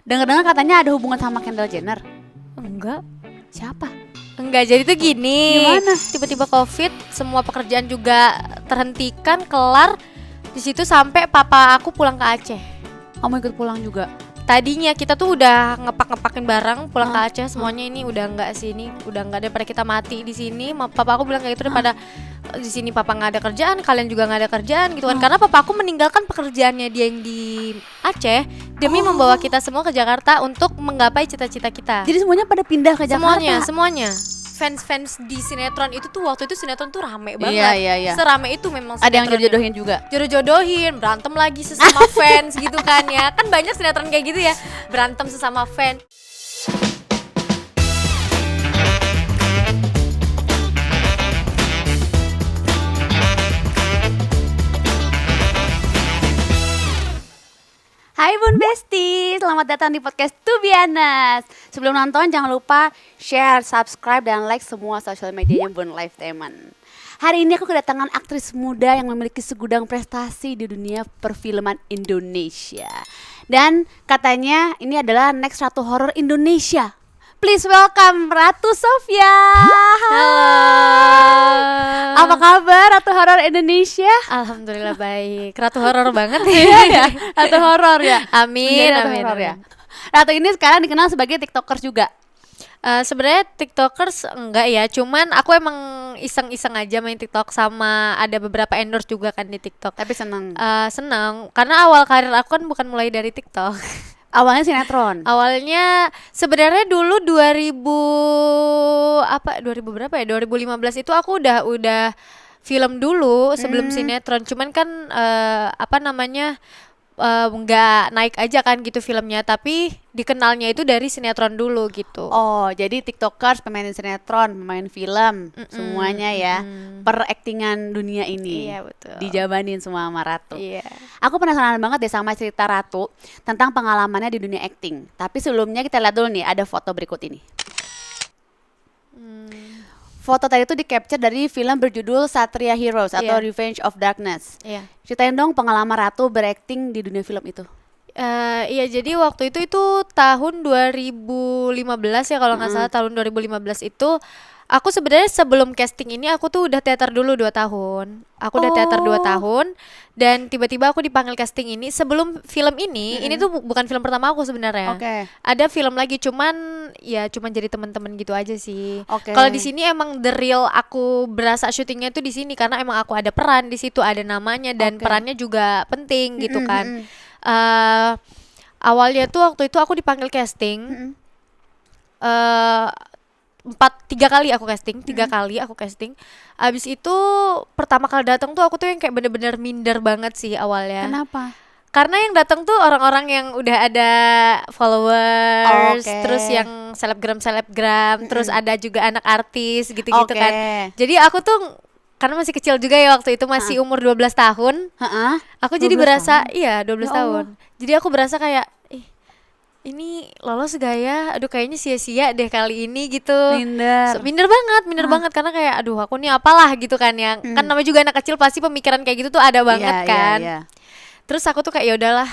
Dengar-dengar katanya ada hubungan sama Kendall Jenner. Enggak. Siapa? Enggak, jadi tuh gini. Gimana? Tiba-tiba Covid, semua pekerjaan juga terhentikan, kelar. Di situ sampai papa aku pulang ke Aceh. Kamu ikut pulang juga? Tadinya kita tuh udah ngepak-ngepakin barang pulang ke Aceh, semuanya ini udah enggak sini, udah enggak, daripada kita mati di sini. Papa aku bilang kayak gitu, daripada di sini papa nggak ada kerjaan, kalian juga nggak ada kerjaan gitu kan. Karena papa aku meninggalkan pekerjaannya dia yang di Aceh demi membawa kita semua ke Jakarta untuk menggapai cita-cita kita. Jadi semuanya pada pindah ke Jakarta? Semuanya. Fans di sinetron itu tuh waktu itu sinetron tuh rame banget. Iya. Serame itu memang sinetron. Ada yang jodoh-jodohin juga? Jodoh-jodohin, berantem lagi sesama fans gitu kan ya. Kan banyak sinetron kayak gitu ya, berantem sesama fans. Hai Bun Besti, selamat datang di podcast Tubianas. Sebelum nonton jangan lupa share, subscribe, dan like semua sosial medianya Bun Lifetainment. Hari ini aku kedatangan aktris muda yang memiliki segudang prestasi di dunia perfilman Indonesia. Dan katanya ini adalah next Ratu Horor Indonesia. Please welcome Ratu Sofia. Halo. Apa kabar Ratu Horor Indonesia? Alhamdulillah baik. Ratu horor banget ya. Ratu Horor ya. Amin, Ratu amin, Horor amin. ya. Ratu ini sekarang dikenal sebagai TikTokers juga. Sebenarnya TikTokers enggak ya, cuman aku emang iseng-iseng aja main TikTok, sama ada beberapa endorse juga kan di TikTok. Tapi seneng. Seneng karena awal karir aku kan bukan mulai dari TikTok. Awalnya sinetron. Awalnya sebenarnya dulu 2000 berapa ya? 2015 itu aku udah film dulu sebelum sinetron. Cuman kan nggak naik aja kan gitu filmnya, tapi dikenalnya itu dari sinetron dulu gitu. Oh, jadi TikTokers, pemain sinetron, pemain film, semuanya ya. Peraktingan dunia ini. Iya, betul. Dijabanin semua sama Ratu. Iya. Aku penasaran banget deh sama cerita Ratu tentang pengalamannya di dunia acting. Tapi sebelumnya kita lihat dulu nih, ada foto berikut ini. Foto tadi itu di-capture dari film berjudul Satria Heroes atau Iya. Revenge of Darkness. Iya. Ceritain dong pengalaman Ratu berakting di dunia film itu. Iya, jadi waktu itu tahun 2015 ya kalau nggak salah. Tahun 2015 itu aku sebenarnya sebelum casting ini aku tuh udah teater dulu 2 tahun. Aku udah teater 2 tahun dan tiba-tiba aku dipanggil casting ini. Sebelum film ini tuh bukan film pertama aku sebenarnya. Oke. Ada film lagi, cuman jadi teman-teman gitu aja sih. Oke. Kalau di sini emang the real aku berasa syutingnya tuh di sini karena emang aku ada peran di situ, ada namanya dan perannya juga penting gitu kan. Awalnya tuh waktu itu aku dipanggil casting. 3 kali aku casting. Abis itu pertama kali datang tuh aku tuh yang kayak bener-bener minder banget sih awalnya. Kenapa? Karena yang datang tuh orang-orang yang udah ada followers, Oke. terus yang selebgram, terus ada juga anak artis gitu-gitu Oke. kan. Jadi aku tuh karena masih kecil juga ya waktu itu, masih umur 12 tahun. Heeh. Aku jadi 12 berasa, tahun? iya 12 Ya Allah. tahun. Jadi aku berasa kayak, ini lolos gak ya? Aduh kayaknya sia-sia deh kali ini gitu. Minder. Minder banget karena kayak aduh aku nih apalah gitu kan, yang kan namanya juga anak kecil pasti pemikiran kayak gitu tuh ada banget kan. Iya. Terus aku tuh kayak ya udahlah,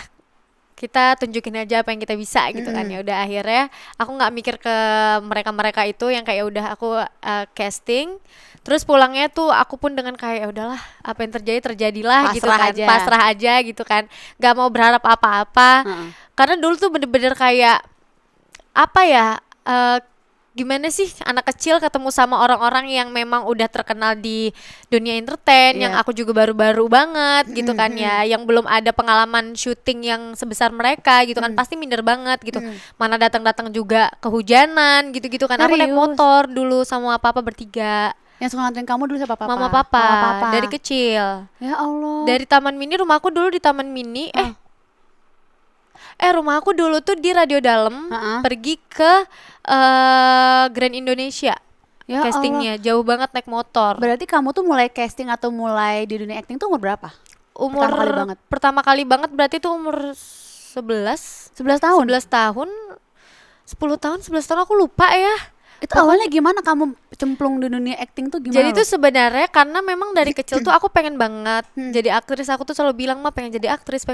kita tunjukin aja apa yang kita bisa gitu kan. Ya udah akhirnya aku nggak mikir ke mereka itu yang kayak udah aku casting. Terus pulangnya tuh aku pun dengan kayak ya udahlah, apa yang terjadilah gitu Pasrah kan. aja. Pasrah aja gitu kan. Gak mau berharap apa-apa. Karena dulu tuh bener-bener kayak apa ya? Gimana sih anak kecil ketemu sama orang-orang yang memang udah terkenal di dunia entertain, yang aku juga baru-baru banget gitu kan ya, yang belum ada pengalaman syuting yang sebesar mereka gitu kan, pasti minder banget gitu. Mana datang-datang juga kehujanan gitu-gitu kan. Aku naik Serius? motor dulu sama papa bertiga. Yang suka nganterin kamu dulu siapa? Mama papa dari kecil. Ya Allah. Dari Taman Mini, rumahku dulu di Taman Mini. Rumah aku dulu tuh di Radio Dalem, pergi ke Grand Indonesia. Ya Castingnya jauh banget naik motor. Berarti kamu tuh mulai casting atau mulai di dunia acting tuh umur berapa? Umur pertama kali banget berarti tuh umur 11 11 tahun? 11 tahun 10 tahun 11 tahun aku lupa ya. Itu awalnya gimana kamu cemplung di dunia acting tuh gimana? Jadi lo? tuh sebenarnya karena memang dari kecil tuh aku pengen banget jadi aktris. Aku tuh selalu bilang mah pengen jadi aktris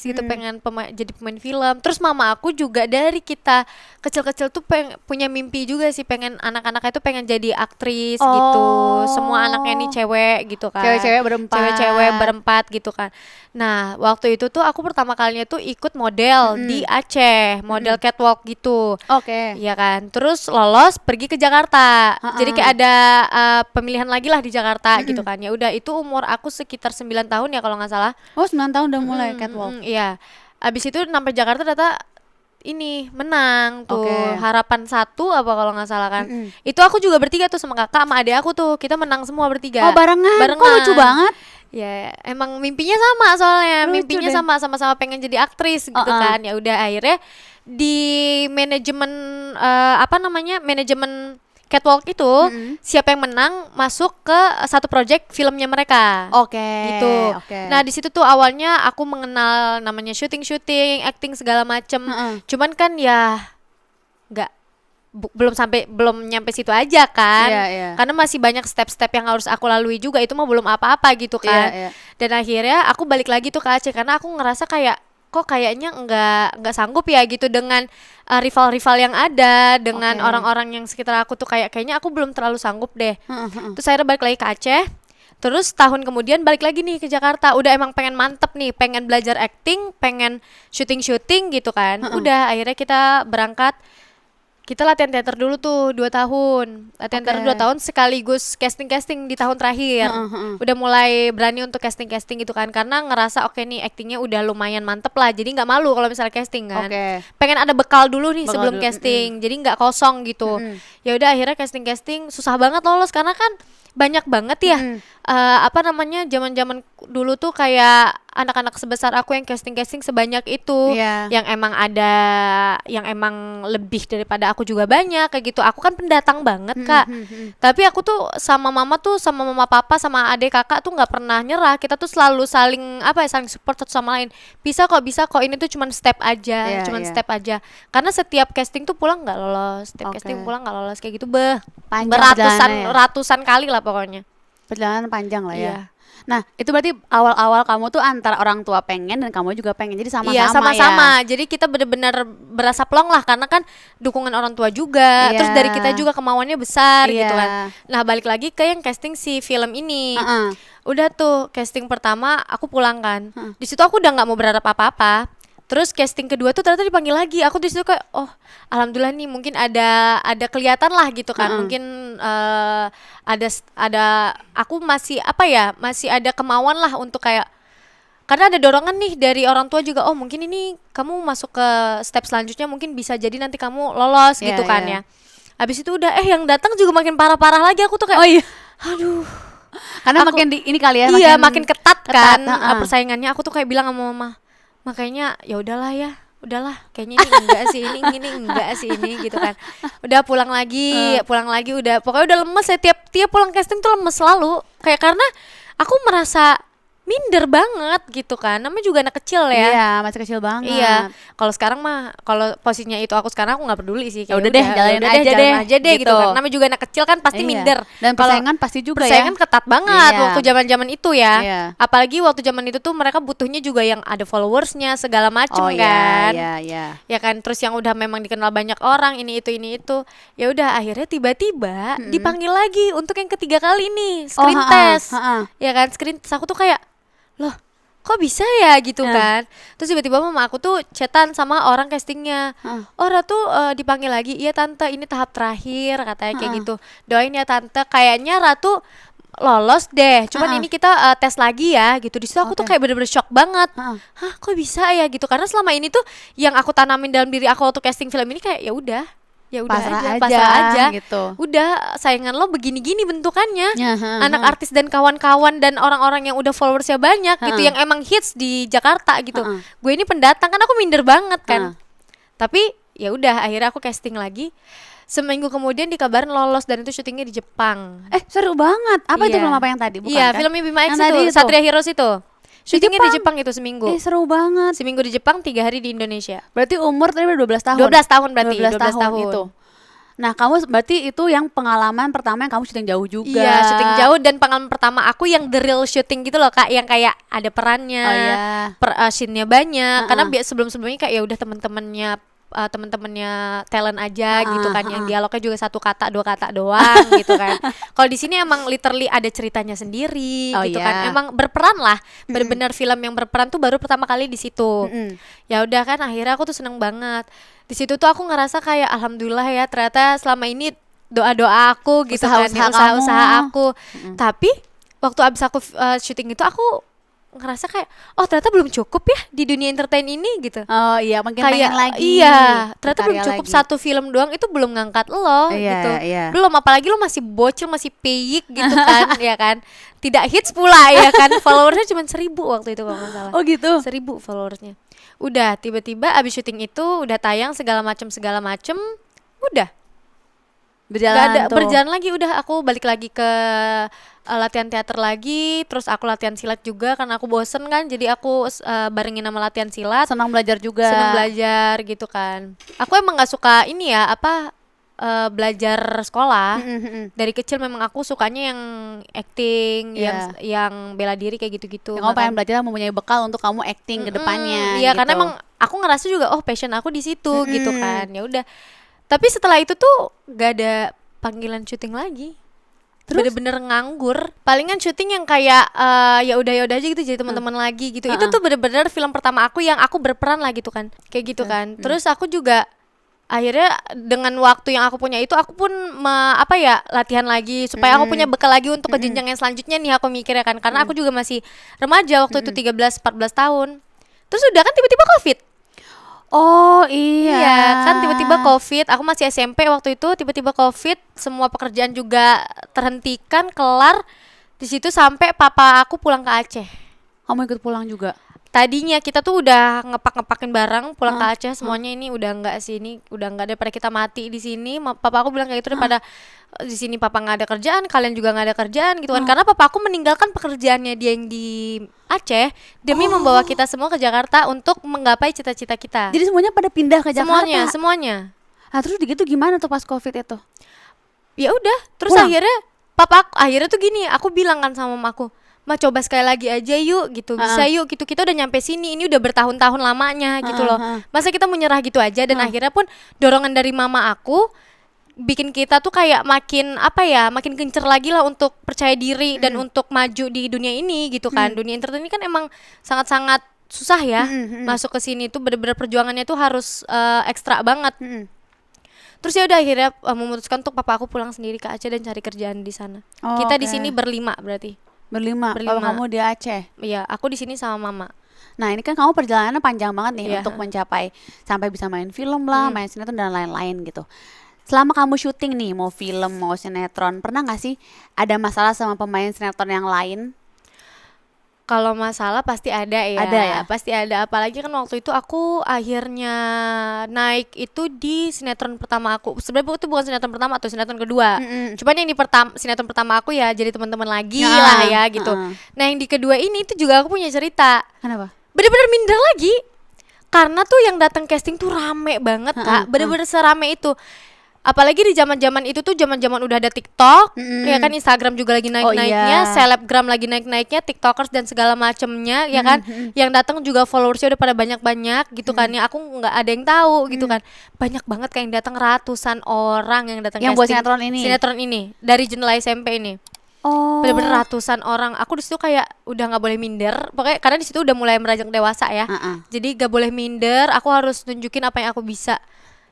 gitu, pengen jadi pemain film. Terus mama aku juga dari kita kecil-kecil tuh punya mimpi juga sih, pengen anak-anaknya tuh pengen jadi aktris gitu. Semua anaknya nih cewek gitu kan. Cewek-cewek berempat. Cewek-cewek berempat gitu kan. Nah, waktu itu tuh aku pertama kalinya tuh ikut model di Aceh, model catwalk gitu. Oke. Iya kan, terus lolos pergi ke Jakarta. Jadi kayak ada pemilihan lagi lah di Jakarta gitu kan. Ya udah, itu umur aku sekitar 9 tahun ya kalau nggak salah. Oh 9 tahun udah mulai catwalk. Iya. Abis itu sampai Jakarta ternyata ini menang tuh. Oke. Harapan 1 apa kalau nggak salah kan. Itu aku juga bertiga tuh sama kakak sama adik aku tuh. Kita menang semua bertiga. Oh barengan. Kok lucu banget. Ya emang mimpinya sama soalnya. Lucu Mimpinya deh. sama-sama pengen jadi aktris gitu kan. Ya udah akhirnya di manajemen manajemen catwalk itu siapa yang menang masuk ke satu project filmnya mereka. Oke. Gitu. Oke. Nah di situ tuh awalnya aku mengenal namanya syuting, acting segala macem. Cuman kan ya nggak belum nyampe situ aja kan. Iya. Karena masih banyak step-step yang harus aku lalui juga, itu mah belum apa-apa gitu kan. Iya. Dan akhirnya aku balik lagi tuh ke Aceh karena aku ngerasa kayak kok kayaknya nggak sanggup ya gitu dengan rival-rival yang ada, dengan orang-orang yang sekitar aku tuh kayaknya aku belum terlalu sanggup deh. Terus akhirnya balik lagi ke Aceh. Terus tahun kemudian balik lagi nih ke Jakarta. Udah emang pengen mantep nih, pengen belajar acting, pengen syuting gitu kan. Udah akhirnya kita berangkat. Kita latihan teater dulu tuh 2 tahun. Latihan teater 2 tahun sekaligus casting di tahun terakhir. Udah mulai berani untuk casting gitu kan, karena ngerasa oke nih actingnya udah lumayan mantep lah. Jadi nggak malu kalau misalnya casting kan. Pengen ada bekal dulu nih sebelum casting. Jadi nggak kosong gitu. Ya udah akhirnya casting susah banget lolos karena kan banyak banget ya. Zaman-zaman dulu tuh kayak anak-anak sebesar aku yang casting sebanyak itu, yang emang lebih daripada aku juga banyak kayak gitu. Aku kan pendatang banget kak. Tapi aku tuh sama mama papa sama adik kakak tuh nggak pernah nyerah. Kita tuh selalu saling support satu sama lain. Bisa kok ini tuh cuman step aja, step aja. Karena setiap casting tuh pulang nggak lolos, casting pulang nggak lolos kayak gitu ratusan kali lah pokoknya. Perjalanan panjang lah ya. Iya. Nah itu berarti awal-awal kamu tuh antara orang tua pengen dan kamu juga pengen, jadi sama-sama. Iya sama-sama. Jadi kita benar-benar berasa plong lah karena kan dukungan orang tua juga. Terus dari kita juga kemauannya besar gitu kan. Nah balik lagi ke yang casting si film ini. Udah tuh casting pertama aku pulang kan. Di situ aku udah nggak mau berharap apa-apa. Terus casting kedua tuh ternyata dipanggil lagi. Aku di situ kayak alhamdulillah nih, mungkin ada kelihatan lah gitu kan. Mungkin ada aku masih ada kemauan lah untuk kayak, karena ada dorongan nih dari orang tua juga. Mungkin ini kamu masuk ke step selanjutnya, mungkin bisa jadi nanti kamu lolos gitu kan ya. Habis itu udah yang datang juga makin parah-parah lagi. Aku tuh kayak aduh. Karena makin ini kali ya. Iya, makin ketat kan persaingannya. Aku tuh kayak bilang sama mama, makanya ya udahlah kayaknya ini enggak sih ini gitu kan. Udah pulang lagi udah pokoknya udah lemes ya, tiap pulang casting tuh lemes selalu kayak, karena aku merasa minder banget gitu kan. Namanya juga anak kecil ya. Iya, masih kecil banget. Iya. Kalau sekarang mah, kalau posisinya itu aku sekarang, aku nggak peduli sih. Udah deh, jalanin aja deh gitu kan. Namanya juga anak kecil kan pasti minder. Dan persaingan pasti juga persaingan ketat banget waktu zaman-zaman itu ya. Iya. Apalagi waktu zaman itu tuh mereka butuhnya juga yang ada followersnya segala macem kan. Iya. Ya kan, terus yang udah memang dikenal banyak orang, ini itu. Ya udah akhirnya tiba-tiba dipanggil lagi untuk yang ketiga kali nih, screen test. Ya kan, screen test. Aku tuh kayak, loh kok bisa ya gitu kan. Terus tiba-tiba mama aku tuh chatan sama orang castingnya, Ratu dipanggil lagi. Iya tante, ini tahap terakhir katanya kayak gitu. Doain ya tante, kayaknya Ratu lolos deh, cuman ini kita tes lagi ya gitu. Di situ aku tuh kayak bener-bener shock banget. Hah kok bisa ya gitu, karena selama ini tuh yang aku tanamin dalam diri aku waktu casting film ini kayak ya udah pasrah aja gitu. Udah, saingan lo begini-gini bentukannya. Anak artis dan kawan-kawan dan orang-orang yang udah followersnya banyak gitu, yang emang hits di Jakarta gitu. Gue ini pendatang kan, aku minder banget kan. Tapi ya udah akhirnya aku casting lagi. Seminggu kemudian dikabarin lolos, dan itu syutingnya di Jepang. Seru banget. Apa itu film apa yang tadi? Bukan kan? Filmnya Bima X itu, Satria Heroes itu. Syutingnya di Jepang itu seminggu. Seru banget. Seminggu di Jepang, 3 hari di Indonesia. Berarti umur tadi 12 tahun. 12 tahun berarti. 12 tahun itu. Nah, kamu berarti itu yang pengalaman pertama yang kamu syuting jauh juga. Iya, syuting jauh, dan pengalaman pertama aku yang the real syuting gitu loh Kak, yang kayak ada perannya, Oh iya. scene-nya banyak. Karena Uh-uh. sebelum-sebelumnya kayak ya udah temen-temennya talent aja gitu kan, yang dialognya juga satu kata dua kata doang gitu kan. Kalau di sini emang literally ada ceritanya sendiri Oh gitu iya. kan. Emang berperan lah, benar-benar film yang berperan tuh baru pertama kali di situ. Ya udah kan, akhirnya aku tuh seneng banget. Di situ tuh aku ngerasa kayak alhamdulillah ya, ternyata selama ini doa-doa aku gitu kan, Usaha-usaha usaha-usaha kamu. aku. Tapi waktu abis aku syuting itu aku ngerasa kayak oh ternyata belum cukup ya di dunia entertain ini gitu. Oh iya, makin Kayak pengen lagi. iya, ternyata belum berkarya cukup lagi. satu film doang itu belum ngangkat lo Iya, gitu. iya. Belum, apalagi lo masih bocil, masih peyik gitu kan, ya kan. Tidak hits pula ya kan. Followersnya cuma 1.000 waktu itu kalau nggak salah. Oh gitu. 1.000 followersnya. Udah tiba-tiba abis syuting itu udah tayang segala macem, udah Berjalan nggak ada tuh. berjalan lagi. Udah aku balik lagi ke latihan teater lagi, terus aku latihan silat juga karena aku bosen kan, jadi aku barengin sama latihan silat. Senang belajar juga. Seneng belajar gitu kan. Aku emang nggak suka ini ya belajar sekolah. Dari kecil memang aku sukanya yang acting, Iya. yang bela diri kayak gitu-gitu. Yang kamu pengen belajar mempunyai bekal untuk kamu acting ke depannya. Iya, gitu. karena emang aku ngerasa juga passion aku di situ gitu kan. Ya udah. Tapi setelah itu tuh gak ada panggilan syuting lagi. Terus? Bener-bener nganggur. Palingan syuting yang kayak ya udah aja gitu, jadi teman-teman lagi gitu. Itu tuh bener-bener film pertama aku yang aku berperan lah gitu kan. Kayak gitu kan. Terus aku juga akhirnya dengan waktu yang aku punya itu aku pun latihan lagi supaya aku punya bekal lagi untuk ke jenjang yang selanjutnya nih, aku mikirnya kan. Karena aku juga masih remaja waktu itu, 13-14 tahun. Terus udah kan tiba-tiba Covid. Oh iya. Iya kan, tiba-tiba Covid. Aku masih SMP waktu itu, tiba-tiba Covid. Semua pekerjaan juga terhentikan, kelar. Di situ sampai papa aku pulang ke Aceh. Kamu ikut pulang juga. Tadinya kita tuh udah ngepakin barang pulang ke Aceh semuanya. Ini udah enggak sih, ini udah enggak, daripada kita mati di sini. Papa aku bilang kayak gitu, daripada di sini papa nggak ada kerjaan, kalian juga nggak ada kerjaan gitu kan. Karena papa aku meninggalkan pekerjaannya dia yang di Aceh demi membawa kita semua ke Jakarta untuk menggapai cita-cita kita. Jadi semuanya pada pindah ke Jakarta. Semuanya. Nah, terus gitu gimana tuh pas Covid itu? Ya udah, terus Pulang? akhirnya tuh gini, aku bilang kan sama mamaku, "Ma, coba sekali lagi aja yuk gitu, bisa yuk gitu, kita udah nyampe sini, ini udah bertahun-tahun lamanya gitu loh, masa kita menyerah gitu aja." Dan akhirnya pun dorongan dari mama aku bikin kita tuh kayak makin makin gencer lagi lah untuk percaya diri dan untuk maju di dunia ini gitu kan. Dunia entertain ini kan emang sangat-sangat susah ya. Masuk ke sini tuh bener-bener perjuangannya tuh harus ekstra banget. Terus ya udah akhirnya memutuskan untuk papa aku pulang sendiri ke Aceh dan cari kerjaan di sana. Oh, Kita di oke. sini berlima berarti. Berlima. Kalau kamu di Aceh. Iya, aku di sini sama mama. Nah, ini kan kamu perjalanannya panjang banget nih Iya. untuk mencapai sampai bisa main film lah, main sinetron dan lain-lain gitu. Selama kamu syuting nih, mau film, mau sinetron, pernah gak sih ada masalah sama pemain sinetron yang lain? Kalau masalah pasti ada ya. Ada ya? Pasti ada, apalagi kan waktu itu aku akhirnya naik itu di sinetron pertama aku. Sebenarnya itu bukan sinetron pertama tuh, sinetron kedua. Cuman yang di sinetron pertama aku ya jadi teman-teman lagi lah ya gitu. Nah, yang di kedua ini tuh juga aku punya cerita. Kenapa? Bener-bener minder lagi. Karena tuh yang datang casting tuh rame banget, Kak. Bener-bener serame itu. Apalagi di zaman-zaman itu tuh zaman-zaman udah ada TikTok, ya kan, Instagram juga lagi naik-naiknya, iya. selebgram lagi naik-naiknya, TikTokers dan segala macemnya, ya kan. Yang datang juga followersnya udah pada banyak-banyak gitu kan. Ya aku nggak ada yang tahu gitu kan. Banyak banget kayak yang datang, ratusan orang yang datang Yang buat casting sinetron ini? dari Jendela SMP ini. Oh. Bener-bener ratusan orang. Aku di situ kayak udah nggak boleh minder. Pokoknya karena di situ udah mulai meranjang dewasa ya. Jadi nggak boleh minder. Aku harus nunjukin apa yang aku bisa.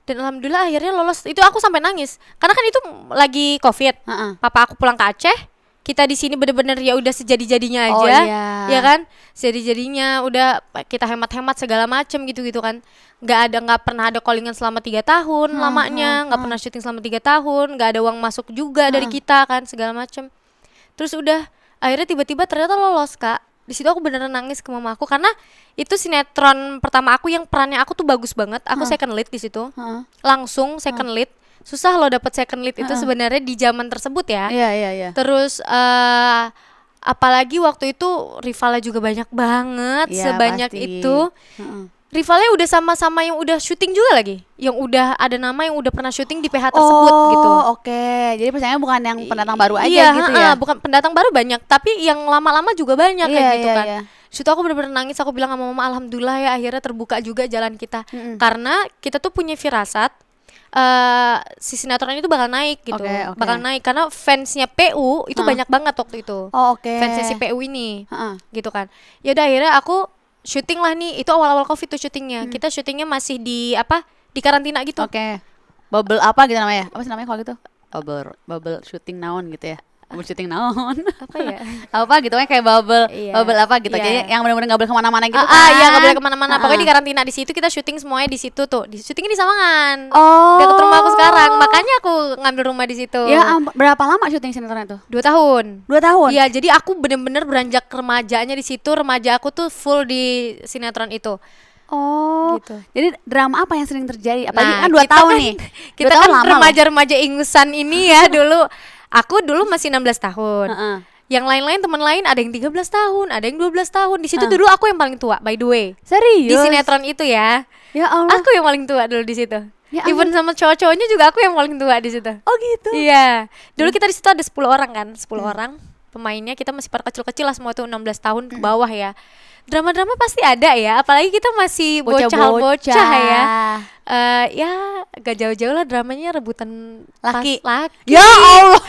Dan alhamdulillah akhirnya lolos. Itu aku sampai nangis. Karena kan itu lagi Covid. Papa aku pulang ke Aceh. Kita di sini bener-bener ya udah sejadi-jadinya aja. Oh, iya. Ya kan? Sejadi-jadinya udah kita hemat-hemat segala macem gitu-gitu kan. Nggak pernah ada callingan selama 3 tahun lamanya. Nggak pernah syuting selama 3 tahun. Nggak ada uang masuk juga dari kita kan, segala macem. Terus udah akhirnya tiba-tiba ternyata lolos, Kak. Di situ aku beneran nangis ke mama aku karena itu sinetron pertama aku yang perannya aku tuh bagus banget. Aku second lead di situ. Langsung second lead. Susah loh dapat second lead itu sebenarnya di zaman tersebut ya. Iya. Terus apalagi waktu itu rivalnya juga banyak banget, Iya, sebanyak pasti. itu. rivalnya udah sama-sama yang udah syuting juga lagi, yang udah ada nama yang udah pernah syuting di PH tersebut gitu. Oke. Jadi persaingan bukan yang pendatang baru aja Iya, gitu ya. bukan pendatang baru banyak, tapi yang lama-lama juga banyak Iya, kayak gitu iya, kan. iya. Situ aku bener-bener nangis, aku bilang sama mama, alhamdulillah ya akhirnya terbuka juga jalan kita. Karena kita tuh punya firasat si sinetron itu bakal naik gitu. Oke. Bakal naik karena fansnya PU itu banyak banget waktu itu. Oke. Fansnya si PU ini. Heeh. Gitu kan. Ya udah akhirnya aku syuting lah nih. Itu awal-awal Covid tuh syutingnya. Kita syutingnya masih di di karantina gitu. Oke. Bubble apa gitu namanya? Apa sih namanya kalau gitu? Bubble shooting naon gitu ya. Bubble shooting naon. Apa ya? Apa gitu kan kayak bubble Iya. bubble apa gitu. Iya. Jadi yang benar-benar enggak boleh kemana mana gitu kan. Iya nggak boleh kemana-mana. Pokoknya di karantina di situ kita syuting semuanya di situ tuh. Di syutingnya di Sawangan. Oh. Dekat rumah aku sekarang. Makanya aku ngambil rumah di situ. Ya berapa lama syuting sinetron itu? 2 tahun. 2 tahun. Iya, jadi aku bener-bener beranjak remajanya di situ. Remaja aku tuh full di sinetron itu. Oh. Gitu. Jadi drama apa yang sering terjadi? Apalagi Nah, kan 2 kita tahun kan- nih. Kita 2 tahun kan lama loh. remaja-remaja ingusan ini ya dulu. Aku dulu masih 16 tahun. Heeh. Yang lain-lain teman lain ada yang 13 tahun, ada yang 12 tahun. Di situ dulu aku yang paling tua, by the way. Serius? Di sinetron itu ya. Ya Allah. Aku yang paling tua dulu di situ. Ya Even sama cowok-cowoknya juga aku yang paling tua di situ. Oh gitu. Iya. Dulu kita di situ ada 10 orang kan, 10 orang pemainnya. Kita masih pada kecil-kecil lah semua tuh 16 tahun ke bawah ya. Drama-drama pasti ada ya, apalagi kita masih bocah ya. Ya gak jauh-jauh lah dramanya rebutan Laki. laki. Ya Allah.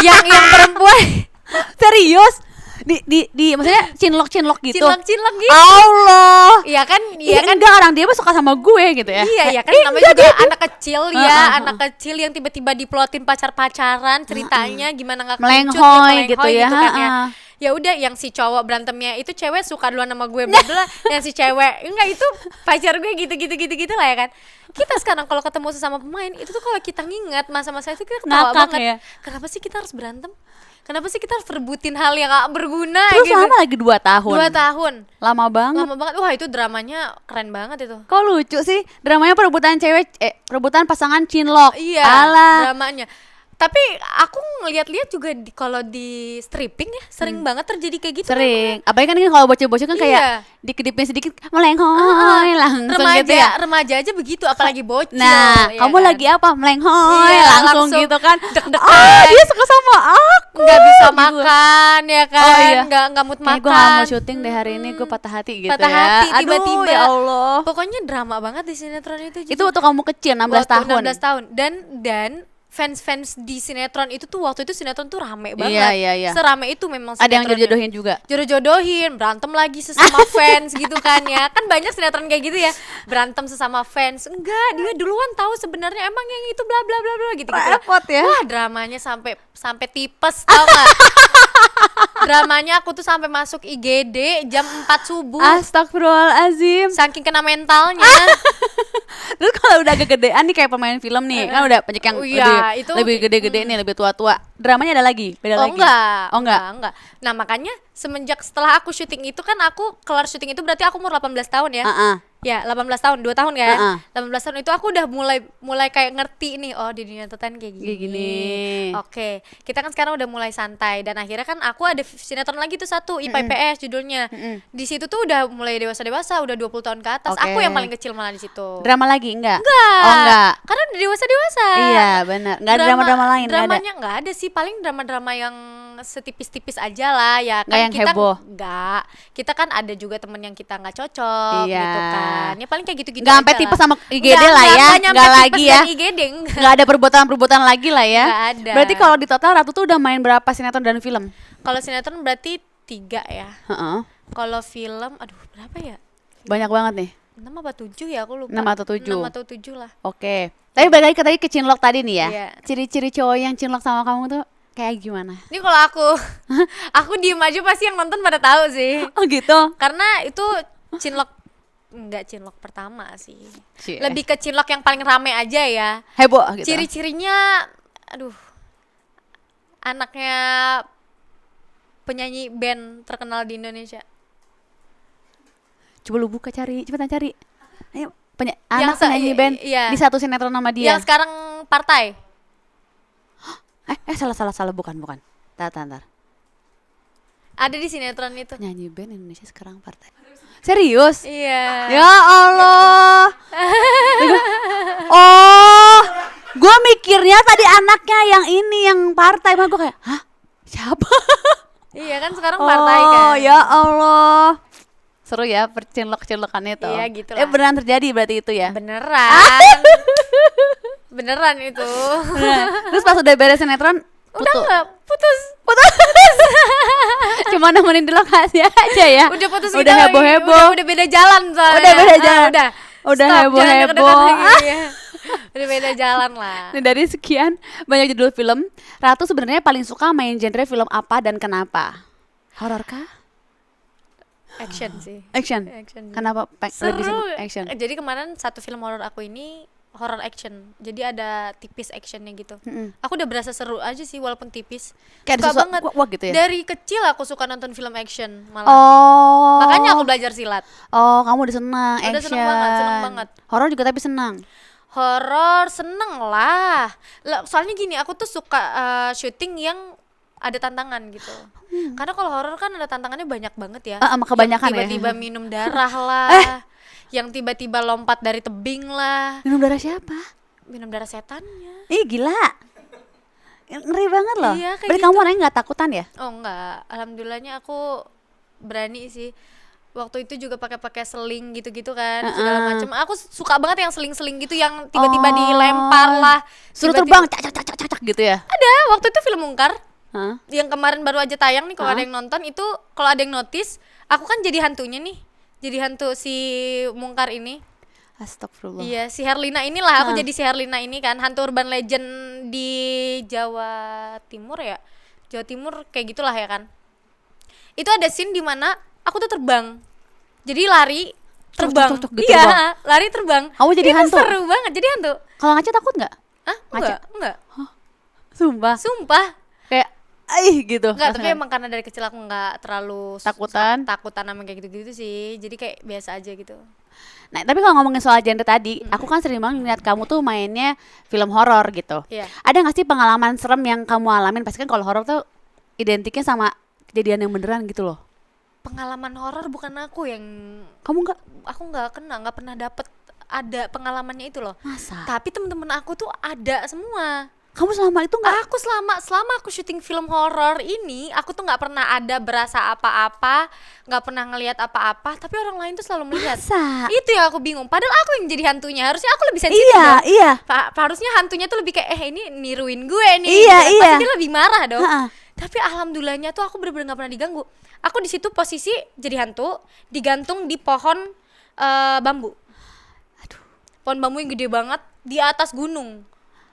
yang perempuan Serius? Di maksudnya cinlok gitu. cinlok gitu. Allah. Iya kan, Iya kan enggak, orang dia mah suka sama gue gitu ya. Iya kan namanya juga anak kecil ya, anak kecil yang tiba-tiba diplotin pacar-pacaran, ceritanya gimana nggak Melenghoy gitu ya, kan ya. heeh. Ya udah yang si cowok berantemnya itu cewek suka duluan sama gue bla yang si cewek enggak itu pacar gue gitu lah ya kan. Kita sekarang kalau ketemu sesama pemain itu tuh kalau kita nginget masa-masa itu kita ketawa Ngakak banget. ya. Kenapa sih kita harus berantem? Kenapa sih kita harus rebutin hal yang gak berguna Terus gitu? lama lagi 2 tahun. 2 tahun. Lama banget. Lama banget. Wah, itu dramanya keren banget itu. Kok lucu sih? Dramanya perebutan perebutan pasangan cinlok. Iya, Alah. dramanya. Tapi aku ngeliat-liat juga kalau di stripping ya sering banget terjadi kayak gitu. Sering. Apalagi kan ini kalau bocil-bocil kan kayak Iya. dikedipin sedikit melenghoy langsung Remaja, gitu ya. remaja aja begitu, apalagi bocil. Nah, ya kamu kan? lagi apa? Melenghoy Iya, langsung gitu kan. deg-degan. Dia suka sama aku. Nggak bisa gitu. makan ya kan, Oh, iya. nggak mood Kayak makan. gue gak mau syuting deh hari ini, gue patah hati gitu Patah ya. hati Aduh, tiba-tiba. ya Allah. Pokoknya drama banget di sinetron itu. Itu waktu kamu kecil 16 Waktu tahun. 16 tahun dan fans di sinetron itu tuh waktu itu sinetron tuh rame banget. Iya. Serame itu memang Ada yang sinetronnya. jodohin juga. Jodoh-jodohin, berantem lagi sesama fans gitu kan ya. Kan banyak sinetron kayak gitu ya. Berantem sesama fans. Enggak, dia duluan tahu sebenarnya emang yang itu bla bla bla bla gitu-gitu. Repot ya. Wah, dramanya sampai tipes tau gak? Dramanya aku tuh sampai masuk IGD jam 4 subuh. Astagfirullahalazim. Saking kena mentalnya. Terus kalau udah agak gedean nih kayak pemain film nih, kan udah banyak yang Oh iya, itu- lebih gede-gede nih, lebih tua-tua. Dramanya ada lagi? Beda Oh lagi? enggak. Oh enggak. Enggak. Nah, makanya semenjak setelah aku syuting itu kan aku kelar syuting itu berarti aku umur 18 tahun ya. Heeh. Ya, 18 tahun, 2 tahun kan. Heeh. 18 tahun itu aku udah mulai kayak ngerti nih, oh di dunia entertain kayak gini. Kayak gini. Oke. Kita kan sekarang udah mulai santai dan akhirnya kan aku ada sinetron lagi tuh satu, IPA IPS judulnya. Di situ tuh udah mulai dewasa-dewasa, udah 20 tahun ke atas. Oke. Aku yang paling kecil malah di situ. Drama lagi enggak? Enggak. Oh enggak. Karena udah dewasa-dewasa. Iya, benar. Enggak ada drama-drama lain, enggak ada. Dramanya nggak ada sih, paling drama-drama yang setipis-tipis aja lah ya kan. Nggak yang kita heboh. nggak, kita kan ada juga temen yang kita nggak cocok Iya. gitu kan ya, paling kayak gitu-gitu Nggak sampai aja tipes lah. sama IGD Nggak, lah ya, nyampe nggak tipes lagi ya. dan IGD enggak. Enggak ada perbuatan-perbuatan lagi lah ya. Nggak ada. Berarti kalau di total Ratu tuh udah main berapa sinetron dan film? Kalau sinetron berarti 3 ya. Heeh. Kalau film aduh berapa ya, Banyak banget nih. 6 apa 7 ya, aku lupa. 6 atau 7. 6 atau 7 lah. Oke. Tapi balik lagi tadi ke cinlok tadi nih ya. Iya. Ciri-ciri cowok yang cinlok sama kamu tuh kayak gimana? Ini kalau aku diem aja pasti yang nonton pada tahu sih. Oh gitu. Karena itu cinlok, enggak cinlok pertama sih. Cie. Lebih ke cinlok yang paling rame aja ya. Heboh gitu. Ciri-cirinya aduh, anaknya penyanyi band terkenal di Indonesia. Coba lu buka cari, cepetan cari. Ayo, Yang anak penyanyi band iya. di satu sinetron sama dia. Yang sekarang partai. Salah bukan. Tar. Ada di sinetron itu. Nyanyi band Indonesia sekarang partai. Serius? Iya. Ya Allah. Oh, gue mikirnya tadi anaknya yang ini yang partai, mah gue kayak, hah? Siapa? Iya kan sekarang partai kan. Oh, ya Allah. Seru ya percinlok-cinlokannya tuh. Iya, gitu lah. Beneran terjadi berarti itu ya? Beneran. Beneran itu. Beneran. Terus pas udah beres sinetron, Udah nggak putus. cuma nemenin di lokasi aja ya. Udah putus udah kita heboh-heboh. udah beda jalan soalnya. Udah beda jalan. Stop, Udah jangan heboh-heboh. deket-deket lagi, ya. Udah beda jalan lah. Nah, dari sekian banyak judul film, Ratu sebenarnya paling suka main genre film apa dan kenapa? Horor kah? Action sih. Action. Action. Kenapa lebih Seru. suka action? Jadi kemarin satu film horor aku ini horror action. Jadi ada tipis actionnya gitu. Aku udah berasa seru aja sih walaupun tipis. Kayak ada Suka sesuatu banget. wah gitu ya? Dari kecil aku suka nonton film action malah. Oh. Makanya aku belajar silat. Oh, kamu udah senang Udah action. seneng banget. Horor juga tapi senang. Horor seneng lah. Soalnya gini, aku tuh suka syuting yang ada tantangan gitu. Karena kalau horor kan ada tantangannya banyak banget ya. Sama kebanyakan yang tiba-tiba ya. minum darah lah. Yang tiba-tiba lompat dari tebing lah. Minum darah siapa? Minum darah setannya. Ih, gila. Ngeri banget loh. Iya, kayak Berarti kamu orangnya nggak takutan ya? Oh enggak, alhamdulillahnya aku berani sih. Waktu itu juga pakai seling gitu-gitu kan, segala macam. Aku suka banget yang seling-seling gitu yang tiba-tiba dilempar lah. Suruh tiba-tiba- terbang, cak gitu ya? Ada, waktu itu film Ungkar. Hah? Yang kemarin baru aja tayang nih, kalau ada yang nonton itu, kalau ada yang notice, aku kan jadi hantunya nih. Jadi hantu si Mungkar ini. Astagfirullah. Iya, si Herlina inilah, aku jadi si Herlina ini kan, hantu urban legend di Jawa Timur ya. Jawa Timur kayak gitulah ya kan. Itu ada scene di mana aku tuh terbang. Jadi lari, terbang. Cuk, gitu Iya, terbang. lari terbang. Kamu jadi Itu hantu? seru banget jadi hantu. Kalau ngaca takut nggak? Hah? Ngaca? Enggak. Sumpah. Sumpah. Kayak, gitu. Enggak, tapi rasanya. emang karena dari kecil aku enggak terlalu Takutan. takutan sama kayak gitu-gitu sih. Jadi kayak biasa aja gitu. Nah, tapi kalau ngomongin soal genre tadi, aku kan sering banget ngeliat kamu tuh mainnya film horor gitu. Iya. Ada nggak sih pengalaman serem yang kamu alamin? Pasti kan kalau horor tuh identiknya sama kejadian yang beneran gitu loh. Pengalaman horor bukan aku yang Kamu nggak? aku nggak pernah dapet ada pengalamannya itu loh. Masa? Tapi temen-temen aku tuh ada semua. Kamu selama itu nggak? Aku selama aku syuting film horor ini, aku tuh nggak pernah ada berasa apa-apa, nggak pernah ngelihat apa-apa, tapi orang lain tuh selalu melihat. Masa? Itu yang aku bingung. Padahal aku yang jadi hantunya, harusnya aku lebih sensitif Iya, dong. iya. Harusnya hantunya tuh lebih kayak ini niruin gue nih. Iya, gitu. iya. Pasti dia lebih marah dong. Ha-ha. Tapi alhamdulillahnya tuh aku bener-bener nggak pernah diganggu. Aku di situ posisi jadi hantu, digantung di pohon bambu. Aduh. Pohon bambu yang gede banget di atas gunung.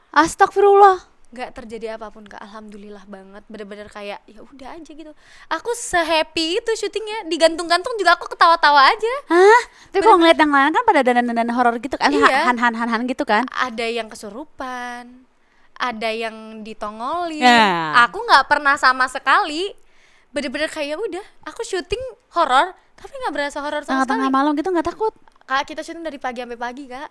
Astagfirullah. Nggak terjadi apapun Kak, alhamdulillah banget. Bener-bener kayak ya udah aja gitu. Aku sehappy itu syutingnya, digantung-gantung juga aku ketawa-tawa aja. Hah? Tapi kalau ngeliat yang lain kan pada dandan-dandan horor gitu kan, Iya. han gitu kan? Ada yang kesurupan, ada yang ditongolin. Ya. Aku nggak pernah sama sekali. Bener-bener kayak udah, aku syuting horor tapi nggak berasa horor sama sekali. Tengah-tengah malam gitu nggak takut? Kak, kita syuting dari pagi sampai pagi Kak.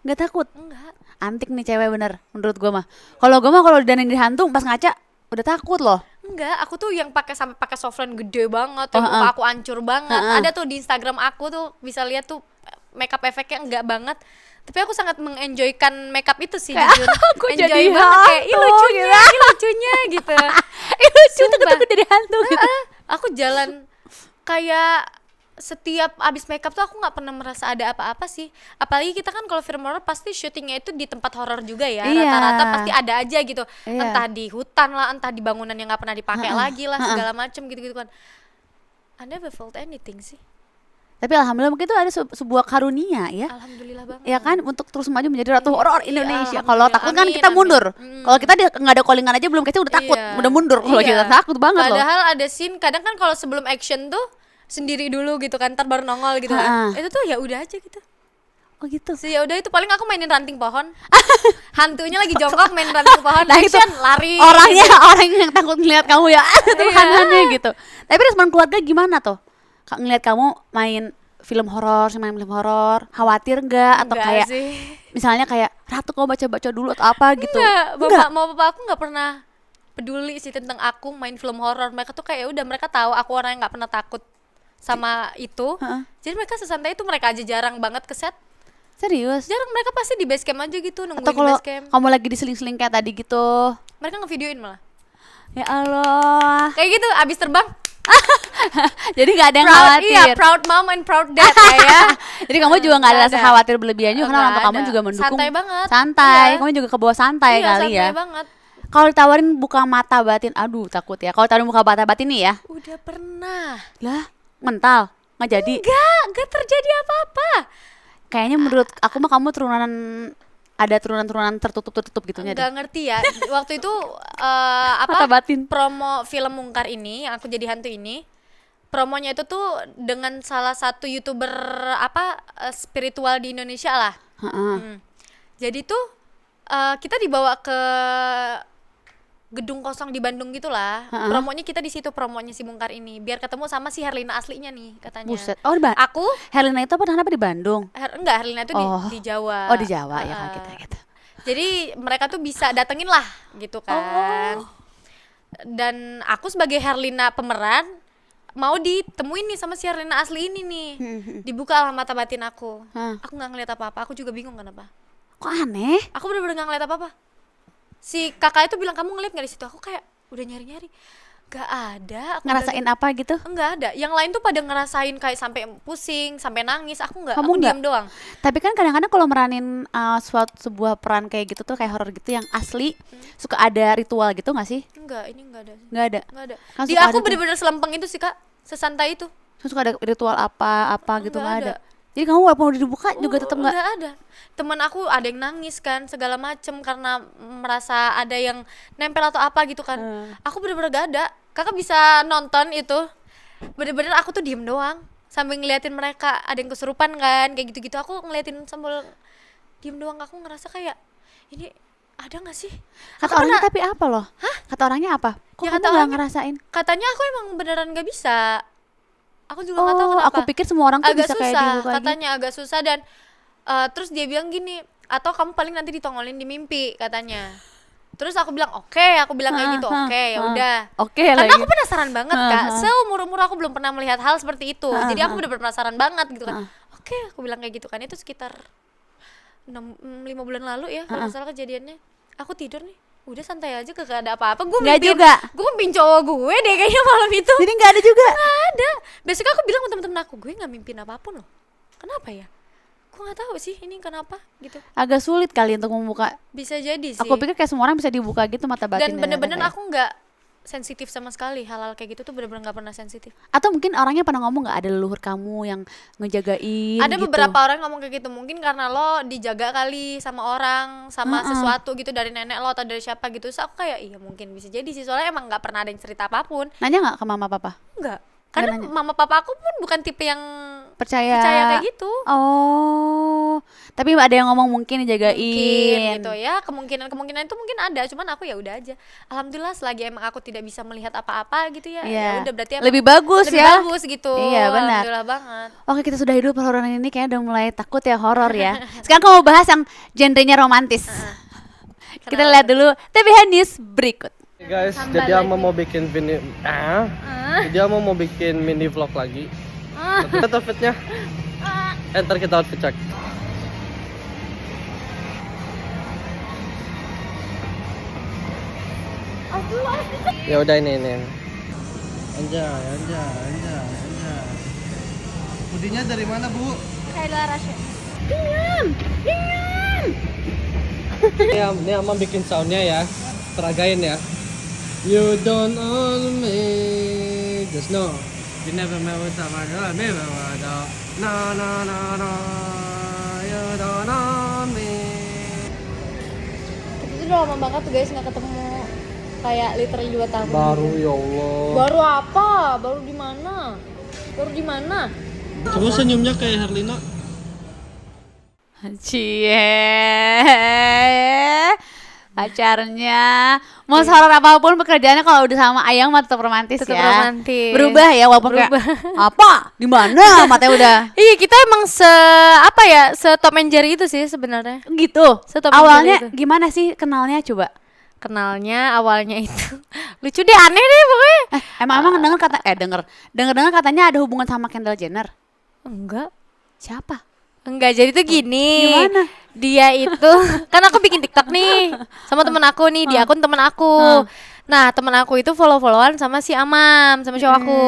Nggak takut? Enggak. Antik nih cewek bener, menurut gue mah. Kalau gue mah kalau dandan di hantu pas ngaca udah takut loh. Enggak, aku tuh yang sampai pakai softline gede banget, yang Oh, muka aku hancur banget. Heeh. Ada tuh di Instagram aku tuh bisa lihat tuh makeup efeknya enggak banget. Tapi aku sangat mengenjoykan makeup itu sih jujur. aku Enjoy jadi banget kayak ih hantu, lucunya, gila." ih lucunya gitu. Itu Sumpah. takut jadi hantu gitu. Aku jalan kayak setiap abis makeup tuh aku nggak pernah merasa ada apa-apa sih. Apalagi kita kan kalau film horor pasti syutingnya itu di tempat horor juga ya. Iya. Rata-rata pasti ada aja gitu. Iya. Entah di hutan lah, entah di bangunan yang nggak pernah dipakai lagi lah, segala macem gitu-gitu kan. I never felt anything sih. Tapi alhamdulillah mungkin itu ada sebuah karunia ya. Alhamdulillah banget. Ya kan untuk terus maju menjadi ratu horor Iya, Indonesia. Kalau alhamdulillah. takut kan Amin, kita amin. mundur. Kalau kita nggak ada callingan aja belum kita udah takut, Iya. udah mundur. Kalau Iya. kita takut banget loh. Padahal ada scene kadang kan kalau sebelum action tuh sendiri dulu gitu kan, ntar baru nongol gitu kan. Itu tuh ya udah aja gitu. Oh gitu. So, ya udah itu paling aku mainin ranting pohon. Hantunya lagi jongkok main ranting pohon. Nah, itu action, lari. Orangnya orang yang takut ngeliat kamu ya. Tuhanannya Iya. gitu. Tapi respon keluarga gimana tuh? Ngeliat kamu main film horor, main film horor, khawatir nggak atau Enggak kayak sih. misalnya kayak Ratu kau baca-baca dulu atau apa gitu? Enggak, bapak aku nggak pernah peduli sih tentang aku main film horor. Mereka tuh kayak udah mereka tahu aku orang yang nggak pernah takut sama itu. Jadi mereka sesantai itu, mereka aja jarang banget ke set. Serius? Jarang, mereka pasti di base camp aja gitu, nungguin Atau di kalau base camp. kamu lagi diseling-seling kayak tadi gitu? Mereka ngevideoin malah. Ya Allah. Kayak gitu, abis terbang. Jadi nggak ada yang Proud, khawatir. iya, proud mom and proud dad ya. Jadi kamu juga nggak ada Nggak rasa ada. khawatir berlebihan juga karena Nggak orang tua kamu ada. juga mendukung. Santai banget. Santai. Iya. Kamu juga ke bawah santai Iya, kali ya. santai banget. Kalau ditawarin buka mata batin, aduh takut ya. Kalau ditawarin buka mata batin nih ya, Udah pernah. lah mental nggak jadi. Enggak terjadi apa-apa. Kayaknya menurut aku mah kamu ada turunan tertutup gitunya deh. Nggak ngerti ya. Waktu itu Mata batin. promo film Mungkar ini, yang aku jadi hantu ini. Promonya itu tuh dengan salah satu YouTuber spiritual di Indonesia lah. Jadi tuh kita dibawa ke gedung kosong di Bandung gitulah. Promonya kita di situ, promonya si Mungkar ini, biar ketemu sama si Herlina aslinya nih katanya. Buset. Oh, Aku Herlina itu apa di Bandung? enggak, Herlina itu di Jawa. Oh, di Jawa ya kaget. Jadi mereka tuh bisa datengin lah gitu kan. Dan aku sebagai Herlina pemeran mau ditemuin nih sama si Herlina asli ini nih. Dibuka lah mata batin aku. Aku nggak ngeliat apa-apa. Aku juga bingung kenapa. Kok aneh? Aku bener-bener nggak ngeliat apa-apa. Si kakak itu bilang, kamu ngeliat nggak di situ? Aku kayak udah nyari-nyari. Gak ada. Aku Ngerasain bilang, apa gitu? enggak ada. Yang lain tuh pada ngerasain kayak sampai pusing, sampai nangis. Aku enggak. Kamu Aku nggak? diam doang. Tapi kan kadang-kadang kalau meranin sebuah peran kayak gitu tuh kayak horor gitu yang asli suka ada ritual gitu nggak sih? Enggak, ini enggak ada. Nggak ada. Enggak ada. Kan Di suka aku ada tuh. bener-bener selempeng itu sih, Kak. Sesantai itu. Terus suka ada ritual apa gitu Nggak nggak ada. ada. Jadi kamu walaupun udah dibuka juga tetap nggak. Nggak ada. Teman aku ada yang nangis kan, segala macem karena merasa ada yang nempel atau apa gitu kan. Aku bener-bener gak ada. Kakak bisa nonton itu. Bener-bener aku tuh diem doang sambil ngeliatin mereka. Ada yang kesurupan kan, kayak gitu-gitu. Aku ngeliatin sambil diem doang. Aku ngerasa kayak, ini ada gak sih? Kata orangnya tapi apa loh? Kata orangnya apa? Kok Ya, kamu kata nggak orangnya- ngerasain? Katanya aku emang beneran gak bisa. Aku juga gak tahu kenapa. Aku pikir semua orang tuh agak bisa susah, kayak dibuka gitu. katanya agak susah. Dan terus dia bilang gini, atau kamu paling nanti ditongolin di mimpi katanya. Terus aku bilang oke, aku bilang kayak gitu, oke, ya udah. Oke Karena lagi. aku penasaran banget, Kak. Seumur-umur aku belum pernah melihat hal seperti itu. Jadi aku udah penasaran banget gitu kan. Oke, aku bilang kayak gitu kan. Itu sekitar 5 bulan lalu ya kalau nggak salah kejadiannya. Aku tidur nih, udah santai aja, gak ada apa-apa. Gue Nggak mimpin, juga. gue mimpin cowok gue deh kayaknya malam itu. Jadi nggak ada juga. Nggak ada. Besoknya aku bilang ke temen-temen aku, gue nggak mimpin apapun loh. Kenapa ya? Gue nggak tahu sih ini kenapa gitu. Agak sulit kali untuk membuka. Bisa jadi sih. Aku pikir kayak semua orang bisa dibuka gitu mata batin. Dan bener-bener aku nggak sensitif sama sekali, hal-hal kayak gitu tuh bener-bener nggak pernah sensitif. Atau mungkin orangnya pernah ngomong nggak ada leluhur kamu yang ngejagain Ada gitu. beberapa orang ngomong kayak gitu, mungkin karena lo dijaga kali sama orang, sama sesuatu gitu dari nenek lo atau dari siapa gitu. Terus aku kayak iya mungkin bisa jadi sih, soalnya emang nggak pernah ada yang cerita apapun. Nanya nggak ke mama papa? Enggak, karena nanya. mama papa aku pun bukan tipe yang Percaya kayak gitu. Oh, tapi ada yang ngomong mungkin dijagain Mungkin gitu ya, kemungkinan itu mungkin ada, cuman aku ya udah aja. Alhamdulillah selagi emang aku tidak bisa melihat apa-apa gitu ya. Iya. Ya udah berarti emang Lebih bagus lebih ya. bagus gitu. Iya, benar. Alhamdulillah banget. Oke, kita sudah hidup hororan ini kayaknya udah mulai takut ya horor ya. Sekarang aku mau bahas yang genrenya romantis. Kita lihat dulu TBH News berikut. Hey guys, jadi Ama mau bikin jadi Ama mau bikin mini vlog lagi. Lihat outfitnya. Ntar kita outfit cek. Ya udah ini. Anjay. Pudinya dari mana, Bu? Kayla Rasya. Ini Ama bikin soundnya ya. Teragain ya. You don't own me, just know you never met with someone you never would know. No, you don't own me. Itu udah lama banget tuh guys nggak ketemu, kayak literally 2 tahun. Baru ya Allah. Baru apa? Baru di mana? Coba senyumnya kayak Herlina. Cie, pacarnya mau horor apapun pekerjaannya kalau udah sama Ayang mah tetap romantis Tetap ya. romantis. Berubah ya walaupun kayak apa? Di mana? Matanya udah Iya, kita emang se Tom and Jerry itu sih sebenarnya. gitu. Setop Awalnya gitu. gimana sih kenalnya coba? Kenalnya awalnya itu Lucu deh, aneh deh pokoknya. Emang denger katanya ada hubungan sama Kendall Jenner. Enggak. Siapa? Enggak, jadi tuh gini. Gimana? Dia itu kan aku bikin TikTok nih sama temen aku nih, di akun temen aku. Nah, temen aku itu follow-followan sama si Amam, sama cowok aku.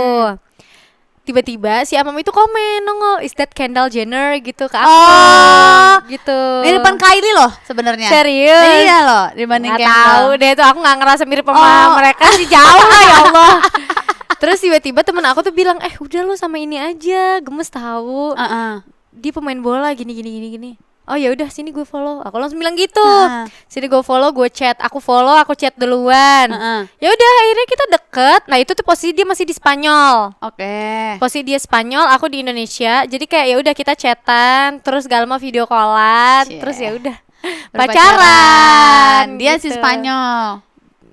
Tiba-tiba si Amam itu komen nongol, "Is that Kendall Jenner?" gitu ke aku. Gitu. Miripan Kylie loh sebenarnya. Serius? Iya loh, dibanding Nggak Kendall. tahu deh tuh, aku nggak ngerasa mirip sama mereka sih, jauh lah ya Allah. Terus tiba-tiba temen aku tuh bilang, udah lu sama ini aja, gemes tahu. Dia pemain bola gini. Oh ya udah, sini gue follow. Aku langsung bilang gitu. Sini gue follow, gue chat. Aku follow, aku chat duluan. Ya udah, akhirnya kita deket. Nah itu tuh posisi dia masih di Spanyol. Oke. Posisi dia Spanyol, aku di Indonesia. Jadi kayak ya udah kita chatan, terus gak lama video callan, terus ya udah pacaran. Dia gitu. si Spanyol.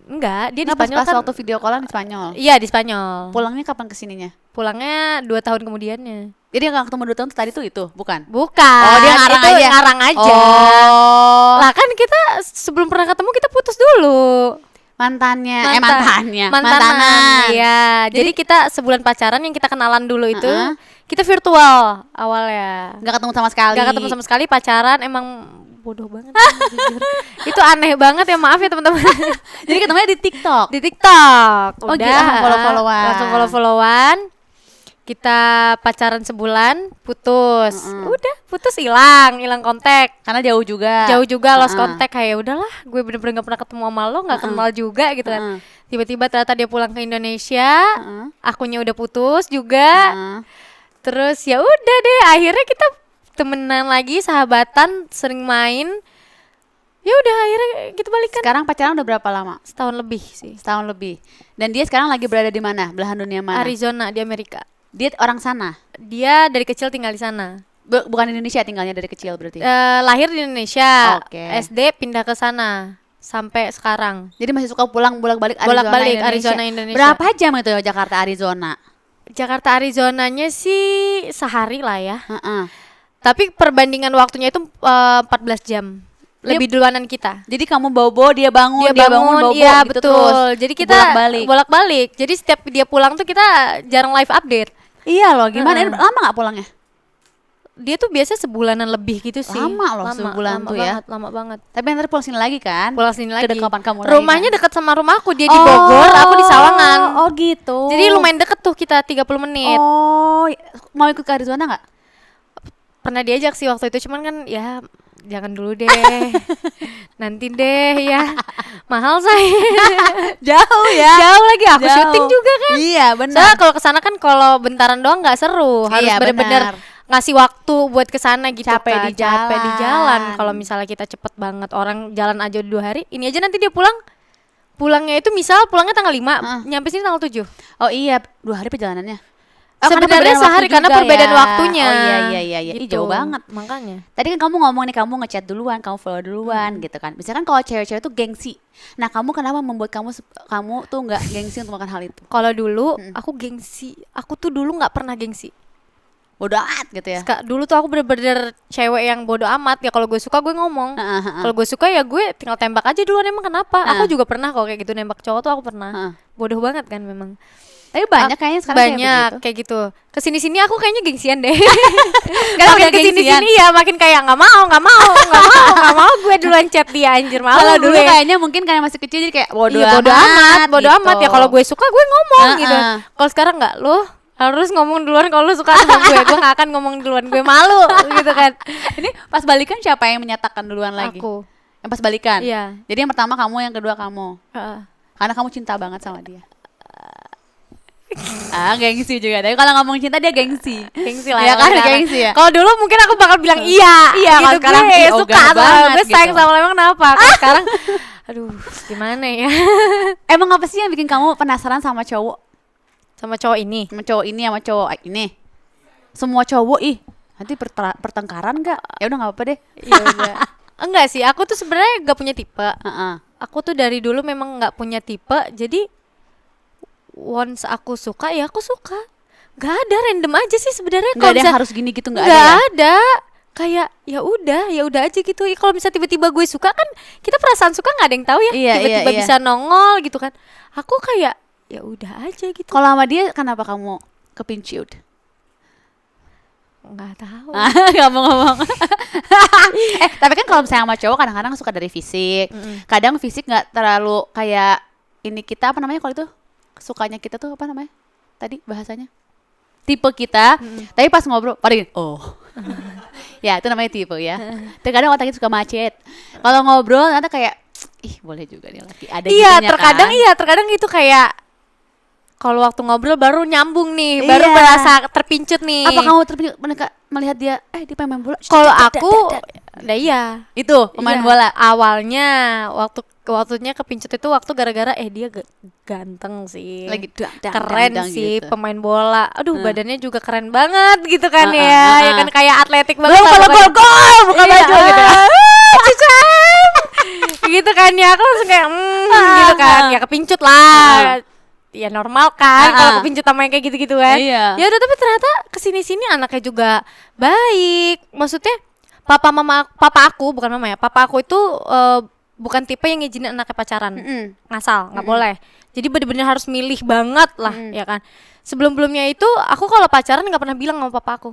Enggak, dia di Kenapa Spanyol pas kan. waktu video callan di Spanyol? Iya, di Spanyol. Pulangnya kapan kesininya? Pulangnya 2 tahun kemudiannya. Jadi yang gak ketemu 2 tahun tadi tuh itu? Bukan? Bukan. Oh, dia ngarang itu aja? Ngarang aja. Oh. Lah kan kita sebelum pernah ketemu kita putus dulu. Mantannya. Mantanan. Iya. Jadi kita sebulan pacaran, yang kita kenalan dulu itu kita virtual awalnya. Gak ketemu sama sekali. Gak ketemu sama sekali, pacaran. Emang bodoh banget jujur. Itu aneh banget ya, maaf ya teman-teman. Jadi ketemunya di TikTok. Di TikTok. Oh, gitu, follow-followan. Langsung follow-followan. Kita pacaran sebulan, putus. Udah, putus, hilang kontak. Karena jauh juga. Jauh juga, lost kontak. Kayak udahlah, gue bener-bener gak pernah ketemu sama lo, gak kenal juga gitu kan. Tiba-tiba ternyata dia pulang ke Indonesia, akunya udah putus juga. Terus ya udah deh, akhirnya kita temenan lagi, sahabatan, sering main. Ya udah, akhirnya kita balikan. Sekarang pacaran udah berapa lama? Setahun lebih sih. Setahun lebih. Dan dia sekarang lagi berada di mana? Belahan dunia mana? Arizona, di Amerika. Dia orang sana. Dia dari kecil tinggal di sana. Bukan di Indonesia, tinggalnya dari kecil berarti. Lahir di Indonesia. Oke. SD pindah ke sana sampai sekarang. Jadi masih suka pulang bolak-balik Bolak-balik Arizona, Arizona, Indonesia. Berapa jam itu Jakarta Arizona? Jakarta Arizonanya sih sehari lah ya. Heeh. Tapi perbandingan waktunya itu 14 jam. Lebih duluanan kita. Jadi kamu bobo, dia bangun, bobo iya gitu betul. terus. Jadi kita bolak-balik. Jadi setiap dia pulang tuh kita jarang live update. Iya loh, gimana? Lama gak pulangnya? Dia tuh biasa sebulanan lebih gitu sih. Lama loh, sebulan tuh ya. Lama banget. Tapi nanti pulang sini lagi kan? Pulang sini lagi. Kedekapan kamu lagi. Rumahnya dekat sama rumahku, dia di Bogor, aku di Sawangan. Oh gitu. Jadi lumayan deket tuh kita 30 menit. Oh, mau ikut ke Arizona gak? Pernah diajak sih waktu itu, cuman kan ya jangan dulu deh. Nanti deh ya. Mahal say. Jauh ya. Jauh lagi, aku syuting juga kan. Iya benar. Soalnya kalau kesana kan kalau bentaran doang nggak seru. Harus Iya, bener-bener ngasih waktu buat kesana gitu. Capek kan. di di jalan. Kalau misalnya kita cepet banget, orang jalan aja 2 hari. Ini aja nanti dia pulangnya itu misal pulangnya tanggal 5, nyampe sini tanggal 7. Oh iya, 2 hari perjalanannya. Sebenarnya sehari karena perbedaan waktunya. Oh iya. Ih, Gitu. jauh banget. Makanya. Tadi kan kamu ngomong nih, kamu ngechat duluan, kamu follow duluan gitu kan. Misalkan kalau cewek-cewek tuh gengsi. Nah, kamu kenapa membuat kamu tuh nggak gengsi untuk melakukan hal itu? Kalau dulu aku gengsi. Aku tuh dulu nggak pernah gengsi. Bodoh amat gitu ya. Dulu tuh aku bener-bener cewek yang bodoh amat. Ya kalau gue suka gue ngomong. Kalau gue suka ya gue tinggal tembak aja duluan, emang kenapa? Aku juga pernah kok kayak gitu, nembak cowok tuh aku pernah. Bodoh banget kan memang. Tapi banyak kayaknya sekarang banyak kayak gitu. Kesini-sini aku kayaknya gengsian deh. Kalau makin kesini-sini ya makin kayak nggak mau gue duluan chat dia, anjir malu. Kalau dulu gue. kayaknya mungkin karena masih kecil jadi kayak bodoh amat ya, kalau gue suka gue ngomong gitu. Kalau sekarang nggak, lo harus ngomong duluan kalau lo suka sama gue nggak akan ngomong duluan, gue malu gitu kan. Ini pas balikan siapa yang menyatakan duluan lagi? Aku. Yang pas balikan? Iya. Jadi yang pertama kamu, yang kedua kamu. Karena kamu cinta banget sama dia. Gengsi juga. Tapi kalau ngomong cinta dia gengsi. Gengsi lah ya kan, sekarang. gengsi ya. Kalau dulu mungkin aku bakal bilang iya kalau gitu, sekarang gue oh, suka banget, gue sayang gitu. sama lo, emang kenapa? Kalau sekarang aduh gimana ya. Emang apa sih yang bikin kamu penasaran sama cowok? Sama cowok ini? Sama cowok ini, sama cowok ini. Semua cowok nanti pertengkaran enggak? Ya udah enggak apa-apa deh. Ya udah. Enggak sih, aku tuh sebenarnya gak punya tipe. Aku tuh dari dulu memang gak punya tipe. Jadi once aku suka ya aku suka. Gak ada, random aja sih sebenarnya. Gak ada yang harus gini gitu, gak ada. Gak ada. Kayak ya udah aja gitu. Kalau misalnya tiba-tiba gue suka kan, kita perasaan suka nggak ada yang tahu ya. Iya, tiba-tiba iya. bisa nongol gitu kan. aku kayak ya udah aja gitu. Kalau sama dia kenapa kamu kepincut? Nggak tahu. Ngomong-ngomong. Tapi kan kalau misalnya sama cowok kadang-kadang suka dari fisik. Kadang fisik nggak terlalu kayak ini kita apa namanya kalau itu sukanya kita tuh apa namanya? Tadi bahasanya tipe kita. Tapi pas ngobrol pada gini, oh. Ya itu namanya tipe ya. Terkadang otak kita suka macet. Kalau ngobrol nanti kayak ih boleh juga nih laki. Ada Iya, gitunya terkadang kan? iya, terkadang itu kayak kalau waktu ngobrol baru nyambung nih, baru Iya. merasa terpincut nih. Apa kamu melihat dia dia pemain bola? Kalau aku, nah iya. Itu pemain Iya. bola. Awalnya waktunya kepincut itu waktu gara-gara dia ganteng sih. Lagi keren sih gitu. pemain bola. Aduh, badannya juga keren banget gitu kan Ah, ya. ah, ah, Ya kan kayak atletik banget. Lo kalau pokoknya. gol bukan Iya. baju gitu. Gitu kan ya, aku langsung kayak gitu kan. Ya kepincut lah. Ya normal kan kalau kepincut sama yang kayak gitu-gitu kan. Iya. Ya udah, tapi ternyata kesini-sini anaknya juga baik. Maksudnya papa aku bukan mama ya. Papa aku itu bukan tipe yang ngizinin anaknya pacaran. Ngasal, nggak boleh. Jadi bener-bener harus milih banget lah, ya kan. Sebelum-belumnya itu aku kalau pacaran nggak pernah bilang sama papa aku.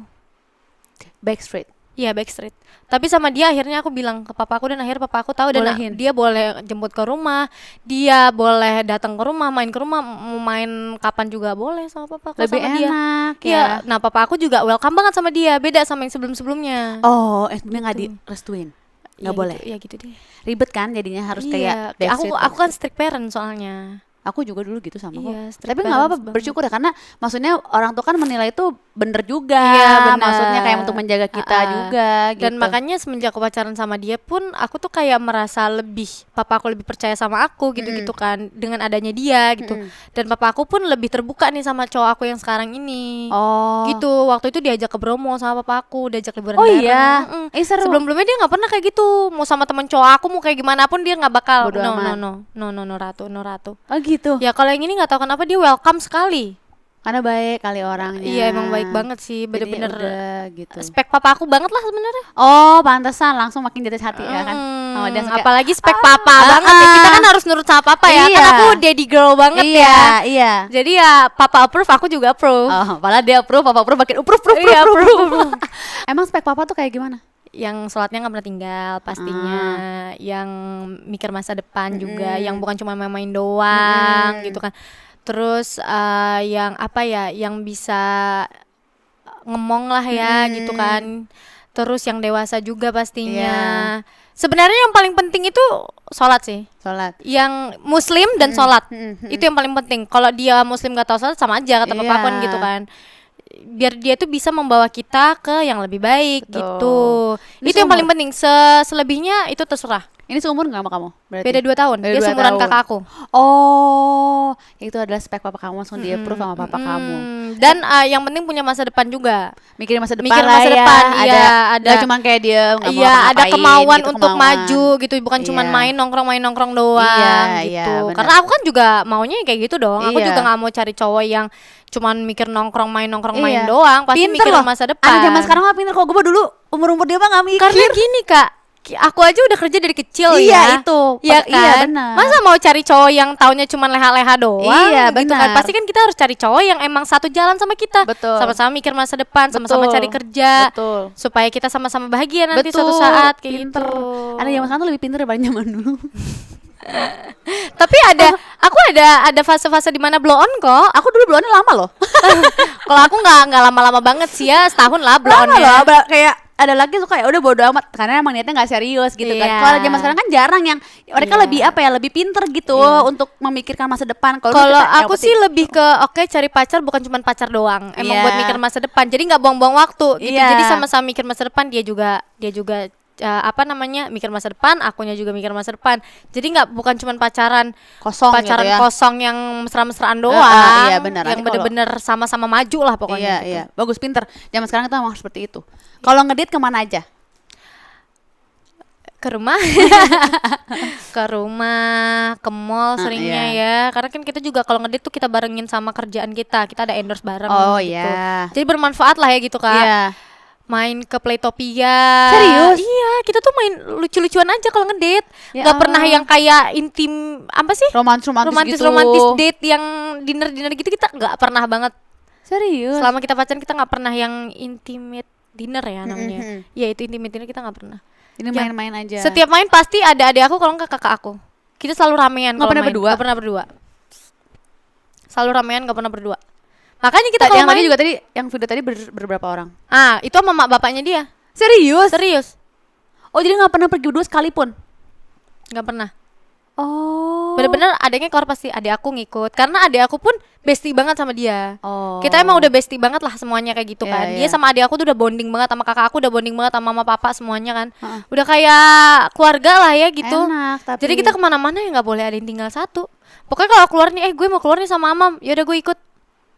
Backstreet. Iya, backstreet. Tapi sama dia akhirnya aku bilang ke papa aku dan akhirnya papa aku tahu dan Bolehin. dia boleh jemput ke rumah, dia boleh datang ke rumah, main ke rumah, mau main kapan juga boleh sama papa aku. Lebih sama dia. enak Iya, ya. nah papa aku juga welcome banget sama dia, beda sama yang sebelum-sebelumnya. Oh, dia nggak direstuin. Nggak Iya boleh. gitu, iya gitu deh. Ribet kan jadinya harus kayak Iya, backstreet. aku kan strict parent soalnya. Aku juga dulu gitu sama Iya, kok. strict Tapi nggak apa-apa, parents banget. bersyukur ya karena maksudnya orang tua kan menilai itu bener juga. Iya, benar. Maksudnya kayak untuk menjaga kita juga gitu. Dan makanya semenjak aku pacaran sama dia pun aku tuh kayak merasa papa aku lebih percaya sama aku gitu-gitu kan dengan adanya dia gitu. Dan papa aku pun lebih terbuka nih sama cowok aku yang sekarang ini. Oh. Gitu. Waktu itu diajak ke Bromo sama papa aku, diajak liburan Oh bareng. iya. Seru. Sebelum-sebelumnya dia nggak pernah kayak gitu. Mau sama temen cowok aku mau kayak gimana pun dia nggak bakal. Bodo amat. No ratu. Oh gitu. Ya kalau yang ini nggak tahu kenapa dia welcome sekali. Karena baik kali orangnya. Iya, emang baik banget sih, Jadi bener-bener udah gitu. spek papa aku banget lah sebenarnya. Oh, pantesan langsung makin jatuh hati ya kan. Sama dia suka, Apalagi spek papa banget ya. Kita kan harus nurut sama papa ya. Kan Iya. aku daddy girl banget ya. Iya. Jadi ya papa approve, aku juga approve. Oh, padahal dia approve, papa approve, makin approve. Iya, approve. Emang spek papa tuh kayak gimana? Yang sholatnya nggak pernah tinggal pastinya, yang mikir masa depan juga, yang bukan cuma main-main doang gitu kan. Terus yang apa ya, yang bisa ngemong lah ya gitu kan. Terus yang dewasa juga pastinya. Sebenarnya yang paling penting itu sholat sih. Sholat. Yang muslim dan sholat itu yang paling penting. Kalau dia muslim gak tahu sholat sama aja kata papa kan gitu kan. Biar dia tuh bisa membawa kita ke yang lebih baik. Betul. Gitu. Ini Itu yang seumur? paling penting. Selebihnya itu terserah. Ini seumur nggak sama kamu? Berarti? Beda 2 tahun. Beda Dia 2 seumuran tahun. kakak aku. Oh, itu adalah spek papa kamu langsung di approve sama papa kamu. Dan yang penting punya masa depan juga. Mikirin masa depan Mikir lah masa ya. depan, iya, ada. Nggak cuma kayak dia nggak mau Iya, ada ngapa-ngapain kemauan gitu, untuk kemauan. maju gitu, bukan cuma Iya. main nongkrong doang Iya, gitu. iya, benar. Karena aku kan juga maunya kayak gitu dong. Aku Iya. juga nggak mau cari cowok yang cuman mikir nongkrong main Iya. doang, pasti Pinter mikir loh. masa depan. Anak zaman sekarang mah pinter. Kok gue dulu umur dia mah nggak mikir. Karena gini Kak, aku aja udah kerja dari kecil Iya, ya. itu. Iya Iya, kan? benar. Masa mau cari cowok yang taunya cuma leha-leha doang Iya, gitu kan. benar. Pasti kan kita harus cari cowok yang emang satu jalan sama kita. Betul. Sama-sama mikir masa depan, sama-sama Betul. cari kerja. Betul. Supaya kita sama-sama bahagia nanti Betul, suatu saat kayak pinter. gitu. Anak zaman sekarang tuh lebih pinter daripada zaman dulu. Tapi aku ada fase-fase di mana blow on kok. Aku dulu belum lama loh. Kalau aku nggak lama-lama banget sih ya, setahun lah blow Lama onnya. loh, kayak ada lagi suka ya udah bodo amat karena emang niatnya nggak serius gitu kan. Iya. Kalau zaman sekarang kan jarang yang mereka Iya. lebih apa ya, lebih pinter gitu untuk memikirkan masa depan. Kalau dulu kita, aku yang sih lebih ke oke, cari pacar bukan cuma pacar doang. Emang Iya. buat mikir masa depan. Jadi nggak buang-buang waktu gitu. Iya. Jadi sama-sama mikir masa depan, dia juga apa namanya, mikir masa depan, akunya juga mikir masa depan. Jadi nggak bukan cuma pacaran kosong gitu ya. kosong yang mesra-mesraan doang. iya, benar. Yang Nanti kalau- bener-bener sama-sama maju lah pokoknya. Iya, gitu. iya. Bagus, pinter. Zaman sekarang itu emang seperti itu. Kalau ngedit kemana aja? Ke rumah ke mall seringnya iya. ya, karena kan kita juga kalau ngedit tuh kita barengin sama kerjaan kita ada endorse bareng Oh, gitu. iya. Jadi bermanfaat lah ya gitu Kak. Iya. main ke Playtopia. Serius? Iya, kita tuh main lucu-lucuan aja kalau ngedate. Ya Gak pernah Allah. yang kayak intim apa sih? Romantis gitu. Romantis date yang dinner gitu kita nggak pernah banget. Serius. Selama kita pacaran kita nggak pernah yang intimate dinner ya namanya. Mhm. Ya itu intimate dinner kita nggak pernah. Ini Ya. main-main aja. Setiap main pasti ada adik aku kalau nggak kakak aku. Kita selalu ramean Nggak kalau pernah main. berdua? Nggak pernah berdua. Selalu ramean nggak pernah berdua. Makanya kita Tadi kalau yang main tadi juga tadi yang video tadi berberapa orang? itu sama mak bapaknya dia. Serius? Serius. Oh, jadi nggak pernah pergi berdua sekalipun? Nggak pernah. Oh. Bener-bener adiknya keluar pasti adik aku ngikut karena adik aku pun bestie banget sama dia. Oh. Kita emang udah bestie banget lah semuanya kayak gitu Iya, kan. iya. Dia sama adik aku tuh udah bonding banget, sama kakak aku udah bonding banget, sama mama papa semuanya kan. Heeh. Udah kayak keluarga lah ya gitu. Enak, tapi Jadi kita kemana-mana ya nggak boleh ada yang tinggal satu. Pokoknya kalau keluar nih, gue mau keluar nih sama mamam, yaudah gue ikut.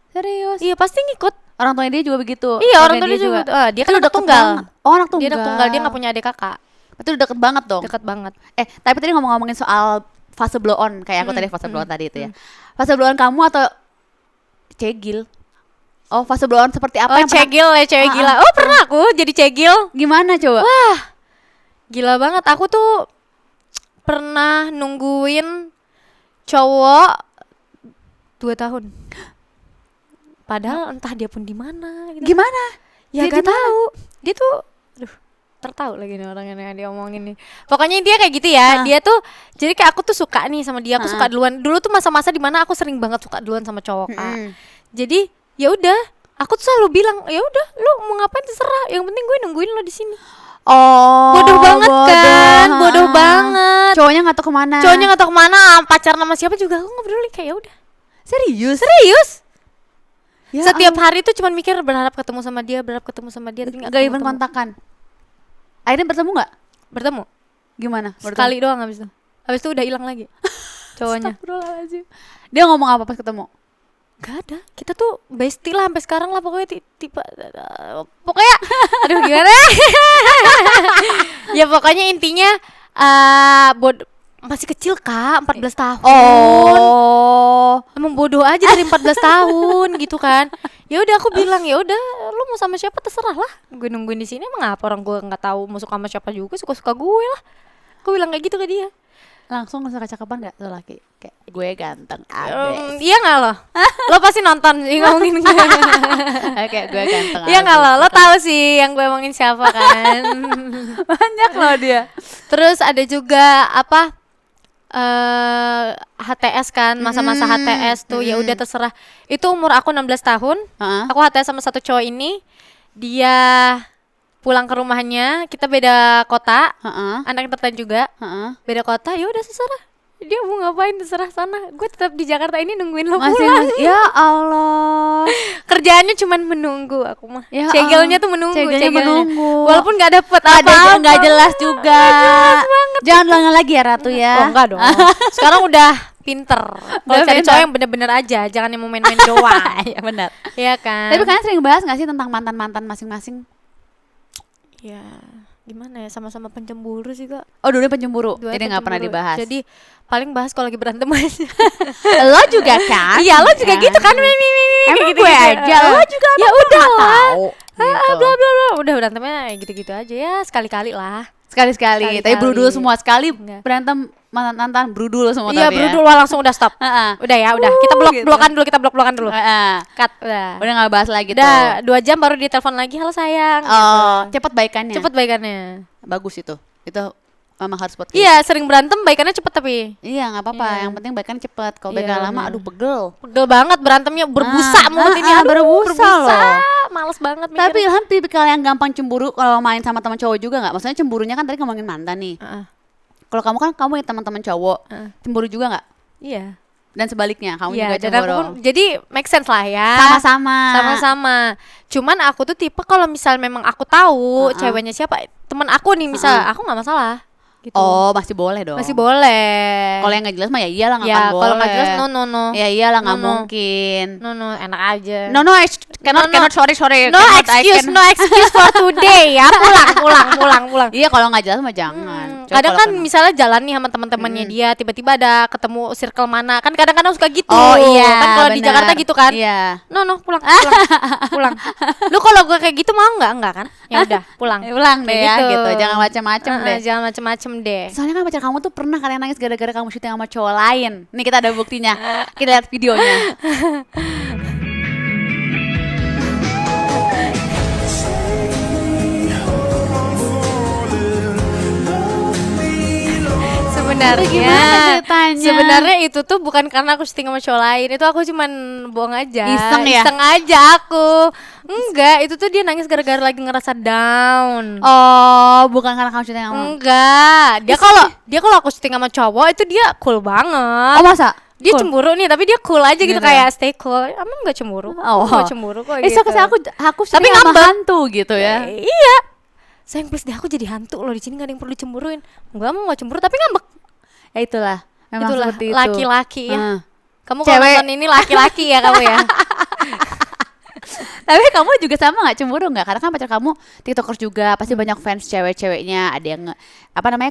serius. Iya pasti ngikut. Orang tuanya dia juga begitu. Iya orang Keluarga tua dia juga. Dia Itu kan udah anak deket tunggal. banget. Oh, anak tunggal. Dia anak tunggal, dia nggak punya adik kakak. Itu udah deket banget dong. Deket banget. Tapi tadi ngomongin soal fase blow on kayak aku tadi fase blow on tadi itu ya. mm. Fase blow on kamu atau cegil? Oh, fase blow on seperti apa Oh yang pernah- cegil ya cewek gila. Oh pernah aku jadi cegil. Gimana coba? Gila banget. Aku tuh pernah nungguin cowok 2 tahun. Padahal entah dia pun di mana gitu. Gimana? Ya Dia gak di mana? tahu. Dia tuh aduh, tertahu lagi nih orang yang dia omongin nih. Pokoknya dia kayak gitu ya. Dia tuh jadi kayak aku tuh suka nih sama dia. Aku suka duluan. Dulu tuh masa-masa dimana aku sering banget suka duluan sama cowok, Kak. Jadi ya udah, aku tuh selalu bilang, "Ya udah, lu mau ngapain terserah. Yang penting gue nungguin lo di sini." Oh, Bodoh banget kan? ha-ha. Bodoh banget. Cowoknya nggak tahu kemana. Cowoknya nggak tahu kemana, pacaran sama siapa juga aku nggak peduli, kayak ya udah. serius. Serius. Ya Setiap hari tuh cuman mikir berharap ketemu sama dia, berharap ketemu sama dia, tapi nggak Gak even ketemu-ketemu. kontakan. Akhirnya bertemu nggak? Bertemu Gimana? sekali doang habis itu. Habis itu udah hilang lagi cowoknya. Astagfirullahaladzim. Dia ngomong apa pas ketemu? Gak ada. Kita tuh bestie lah sampai sekarang lah pokoknya tipe pokoknya aduh gimana? Ya pokoknya intinya masih kecil Kak, 14 tahun. Oh. Emang bodoh aja dari 14 tahun gitu kan. Ya udah aku bilang ya udah lu mau sama siapa terserah lah. Gue nungguin di sini emang apa orang gue nggak tahu mau suka sama siapa juga, suka-suka gue lah. Aku bilang kayak gitu ke dia. Langsung ngerasa cakapan gak tuh laki? Kayak gue ganteng abis. Iya nggak lo? Lo pasti nonton sih ngomongin gue. Kayak gue ganteng Iya nggak lo? abis. Lo tahu sih yang gue omongin siapa kan? Banyak loh dia. Terus ada juga apa? HTS kan, masa-masa HTS tuh ya udah terserah. Itu umur aku 16 tahun. Heeh. Aku HTS sama satu cowok ini. Dia pulang ke rumahnya, kita beda kota. Heeh. Anak Tertan juga. Heeh. Beda kota, ya udah terserah. Dia mau ngapain terserah sana. Gue tetap di Jakarta ini nungguin lo Masih pulang. ya Allah. Kerjaannya cuman menunggu aku mah. Ya Cegelnya Allah. tuh menunggu, Cegelnya menunggu. Walaupun nggak dapet Ada apa-apa. nggak jelas juga. Jangan ulangi lagi ya Ratu ya. Oh enggak dong. Sekarang udah pinter. Kalau Udah cari pinter. cowok yang bener-bener aja, jangan yang mau main-main doang. Iya benar. Iya kan? Tapi kalian sering bahas nggak sih tentang mantan-mantan masing-masing? ya gimana ya, sama-sama pencemburu sih Kak. Oh dulu pencemburu, Dua jadi nggak pernah pencemburu. dibahas. Jadi paling bahas kalau lagi berantem aja. Lo juga kan? Iya, lo juga gitu kan. Emang Gitu-gitu. gue aja, lo juga Ya udah lah. tahu. Bla bla bla. Udah berantemnya gitu-gitu aja ya, sekali-kali lah. Sekali-sekali, tapi Sekali-kali. brudul semua sekali Enggak. berantem mantan brudul semua Iya, tapi ya. berdua langsung udah stop. Heeh. Udah ya, udah. Kita gitu. blokan dulu. Heeh. Cut, udah. Udah nggak bahas lagi tuh. Udah 2 jam baru ditelepon lagi, halo sayang. Oh, gitu. cepet baikannya. Cepet baikannya. Bagus itu. Itu memang harus podcast. Iya, sering berantem baikannya cepet tapi. Iya, nggak apa-apa. Iya. Yang penting baikan cepet. Kalau Iya, baikan lama, benar. aduh pegel. Pegel banget berantemnya, berbusa mulut ini. Aduh, berbusa loh. Males banget Tapi mikirnya. Ilham tipikal yang gampang cemburu kalau main sama teman cowok juga nggak? Maksudnya cemburunya kan tadi ngomongin mantan nih. Heeh. Kalau kamu kan kamu ya teman-teman cowok, Heeh. cemburu juga nggak? Iya. Dan sebaliknya kamu Iya, juga dan aku cemburu. pun jadi make sense lah ya. Sama-sama. Sama-sama. Cuman aku tuh tipe kalau misal memang aku tahu Heeh. ceweknya siapa, teman aku nih misal, aku nggak masalah. Gitu. Oh, masih boleh dong. Masih boleh. Kalau yang nggak jelas mah ya iyalah nggak ya, akan boleh. kalau nggak jelas no. Ya iyalah nggak No. mungkin. No, enak aja. No, Cannot, sorry. No excuse for today ya. Pulang. Iya, kalau nggak jelas mah jangan. Coba Kadang kalau kan kenal. misalnya jalan nih sama teman-temannya dia, tiba-tiba ada ketemu circle mana, kan kadang-kadang suka gitu. Oh iya, kan kalau di benar. Jakarta gitu kan. Iya. No, pulang. Lu kalau gue kayak gitu mau nggak kan? Ya udah, pulang. Pulang deh Kayak ya gitu. Jangan macam-macam deh. Jangan macem-macem deh. Soalnya kan pacar kamu tuh pernah kalian nangis gara-gara kamu syuting sama cowok lain. Nih kita ada buktinya. Kita lihat videonya. Sebenarnya Gimana ceritanya? Sebenarnya itu tuh bukan karena aku syuting sama cowok lain. Itu aku cuman bohong aja. Iseng ya? Iseng aja aku. Enggak, itu tuh dia nangis gara-gara lagi ngerasa down. Oh, bukan karena kamu syuting sama. Enggak. Dia kalau aku syuting sama cowok itu dia cool banget. Oh, masa? Dia Cool. cemburu nih, tapi dia cool aja gitu, Gitu. kayak stay cool. Emang enggak cemburu? Oh. Enggak cemburu kok So gitu. aku Tapi syuting sama ngambek. hantu gitu ya. Iya. Sayang please deh, aku jadi hantu loh di sini, nggak ada yang perlu cemburuin. Enggak mau cemburu tapi ngambek. Ya itulah. Memang Itulah seperti itu. laki-laki ya. Ah. Kamu kalau Cewek. nonton ini laki-laki ya kamu ya. Tapi kamu juga sama nggak cemburu nggak? Karena kan pacar kamu tiktokers juga, pasti banyak fans cewek-ceweknya. Ada yang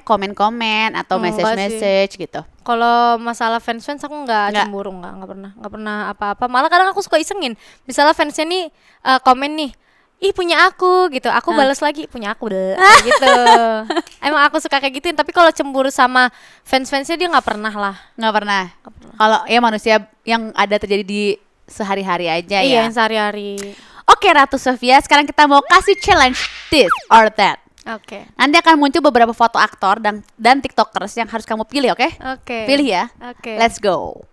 komen-komen atau Enggak message gitu. Kalau masalah fans aku nggak Nggak. cemburu, nggak pernah apa-apa. Malah kadang aku suka isengin. Misalnya fansnya nih komen nih, ih punya aku gitu, aku balas lagi punya aku deh gitu. Emang aku suka kayak gituin. Tapi kalau cemburu sama fansnya dia nggak pernah lah. Nggak pernah. Kalau ya manusia yang ada terjadi di sehari-hari aja Iya, ya. yang sehari-hari. Oke Ratu Sofia, sekarang kita mau kasih challenge this or that. Oke. Nanti akan muncul beberapa foto aktor dan tiktokers yang harus kamu pilih, oke? Oke. Pilih ya. Oke. Let's go.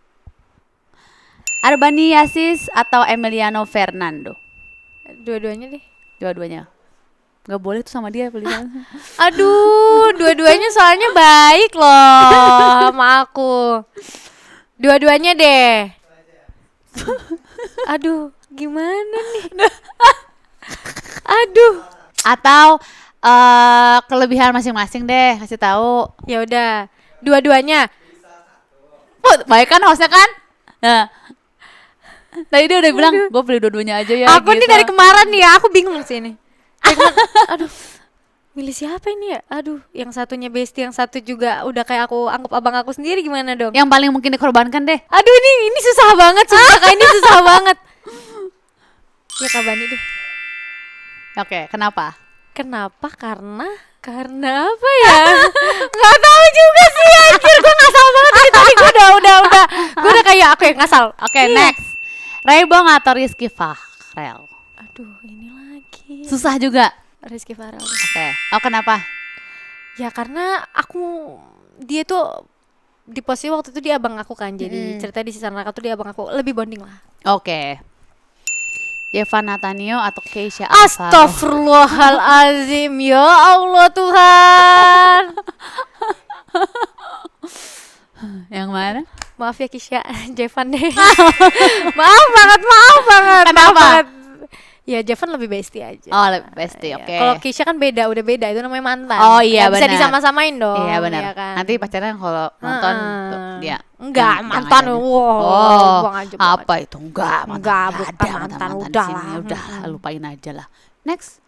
Arbani Yasis atau Emiliano Fernando? Dua-duanya deh. Dua-duanya. Gak boleh tuh sama dia pilih. Aduh, dua-duanya soalnya baik loh sama aku. Dua-duanya deh. Aduh, gimana nih? Aduh. Atau kelebihan masing-masing deh, kasih tahu. Ya udah, dua-duanya. Oh, baik kan hostnya kan? Nah, tadi dia udah bilang, gue pilih dua-duanya aja ya. Aku nih gitu. dari kemarin nih ya, aku bingung sih ini. Aduh, milih siapa ini ya? Aduh, yang satunya bestie, yang satu juga udah kayak aku anggap abang aku sendiri, gimana dong? Yang paling mungkin dikorbankan deh. Aduh, ini susah banget, sumpah Kak, ini susah banget. Ya Kak Bani deh. Oke, kenapa? Kenapa? Karena apa ya? Nggak tahu juga sih, anjir, gue ngasal banget dari tadi. Gue udah kayak oke, ngasal. Oke, next. Raybong atau Rizky Fahrel? Aduh, ini lagi. Susah juga. Rizky Farel. Oke. Oh, kenapa? Ya karena dia tuh di posisi waktu itu dia abang aku kan, jadi cerita di sisa neraka tuh dia abang aku, lebih bonding lah. Oke. Yevan Nathaniel atau Keisha Alfaro? Astagfirullahalazim, ya Allah Tuhan. Yang mana? Maaf ya Kisha, Jevan deh. maaf banget. Kenapa? Maaf banget. Ya Jevan lebih bestie aja. Oh, lebih bestie, Ya, oke. Kalau Kisha kan udah beda, itu namanya mantan. Oh iya, Nggak bisa benar. disama-samain dong. Iya benar. ya kan? Nanti pacarnya kalau nonton tuh, dia Enggak, yang mantan. aja. Wow, buang aja, buang apa itu? Enggak, Enggak, mantan. bukan Ada mantan, mantan udah sini. lah. Udah lah, lupain aja lah. Next.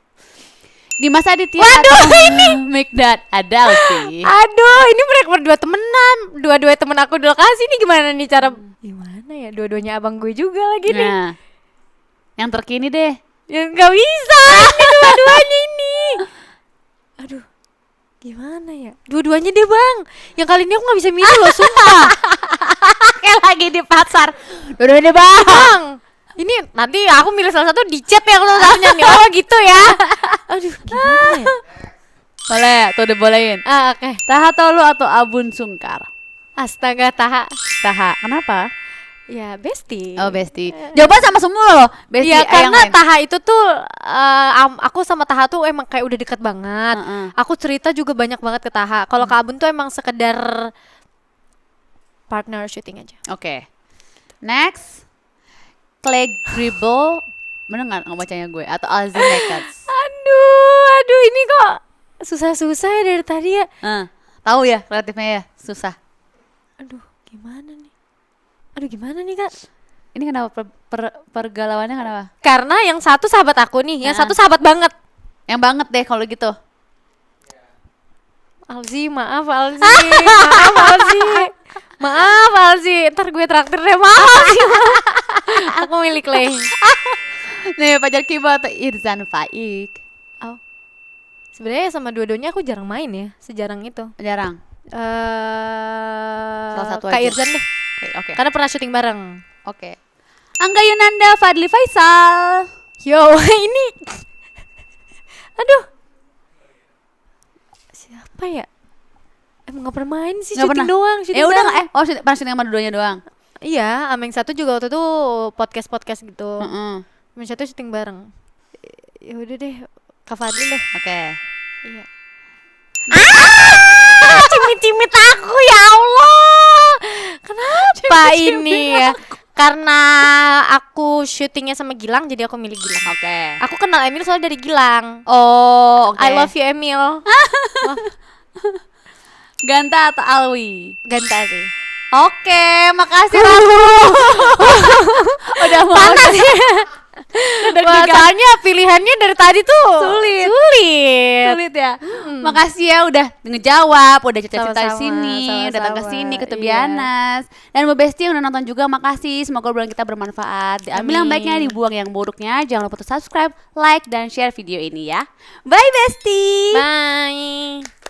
Dimas Aditya Waduh, atau Mikdad Adalfi? Aduh, ini mereka berdua temenan. Dua-dua temen aku di lokasi, ini gimana nih cara? Gimana ya? Dua-duanya abang gue juga lagi nih. Nah, yang terkini deh. Ya nggak bisa, ini dua-duanya ini. Aduh, gimana ya? Dua-duanya deh bang. Yang kali ini aku nggak bisa milih loh, sumpah. Kayak lagi di pasar. Dua-duanya bang. Bang, ini nanti aku milih salah satu di chat ya kalau satunya nih. Oh gitu ya. Aduh, gimana ya? Boleh, tuh dibolehin. Oke. Taha Tolu atau Abun Sungkar? Astaga, Taha. Taha. Kenapa? Ya, bestie. Oh, bestie. Jawaban sama semua loh. Bestie Iya, yang karena lain. Taha itu tuh aku sama Taha tuh emang kayak udah deket banget. Aku cerita juga banyak banget ke Taha. Kalau ke Abun tuh emang sekedar partner syuting aja. Oke. Next. Clay Gribble. Bener nggak bacanya gue? Atau Alzi Nekats? Aduh, ini kok susah-susah ya dari tadi ya. Tahu ya relatifnya ya susah. Aduh, gimana nih? Kak? Ini kenapa pergalauannya kenapa? Karena yang satu sahabat aku nih, yang satu sahabat banget. Yang banget deh kalau gitu. Alzi, maaf Alzi, maaf Alzi, maaf Alzi, ntar gue traktir deh, maaf Alzi. Aku milik Leng. Nih pacar Kiba atau Irzan Faik? Oh. Sebenarnya sama dua-duanya aku jarang main ya, sejarang itu. Jarang. Salah satu Kak aja. Irzan deh, Oke. karena pernah syuting bareng. Oke. Angga Yunanda, Fadli Faisal. Yo, ini, aduh, siapa ya? Emang nggak pernah main sih, Nggak syuting pernah. doang. Syuting Ya udah bareng. nggak? Pernah syuting sama dua-duanya doang. Iya, Ameng satu juga waktu itu podcast gitu. Heeh. Ameng satu syuting bareng. Ya udah deh, Kak Fadli deh. Oke. Iya. Cimit-cimit aku ya Allah. Kenapa ini ya? Karena aku syutingnya sama Gilang, jadi aku milih Gilang. Oke. Aku kenal Emil soalnya dari Gilang. Oh, oke. I love you Emil. Ganta atau Alwi? Ganta sih. Oke, makasih Ratu. Udah mau Panas ya. dari Wah, tiga. soalnya pilihannya dari tadi tuh Sulit. Sulit. ya. Makasih ya udah ngejawab, udah cerita-cerita di Sama-sama, sini, datang ke sama-sama, sini ke iya. Tebianas. Dan Bu Besti yang udah nonton juga makasih. Semoga obrolan kita bermanfaat. Diambil yang Amin. baiknya, dibuang yang buruknya. Jangan lupa untuk subscribe, like dan share video ini ya. Bye Besti. Bye.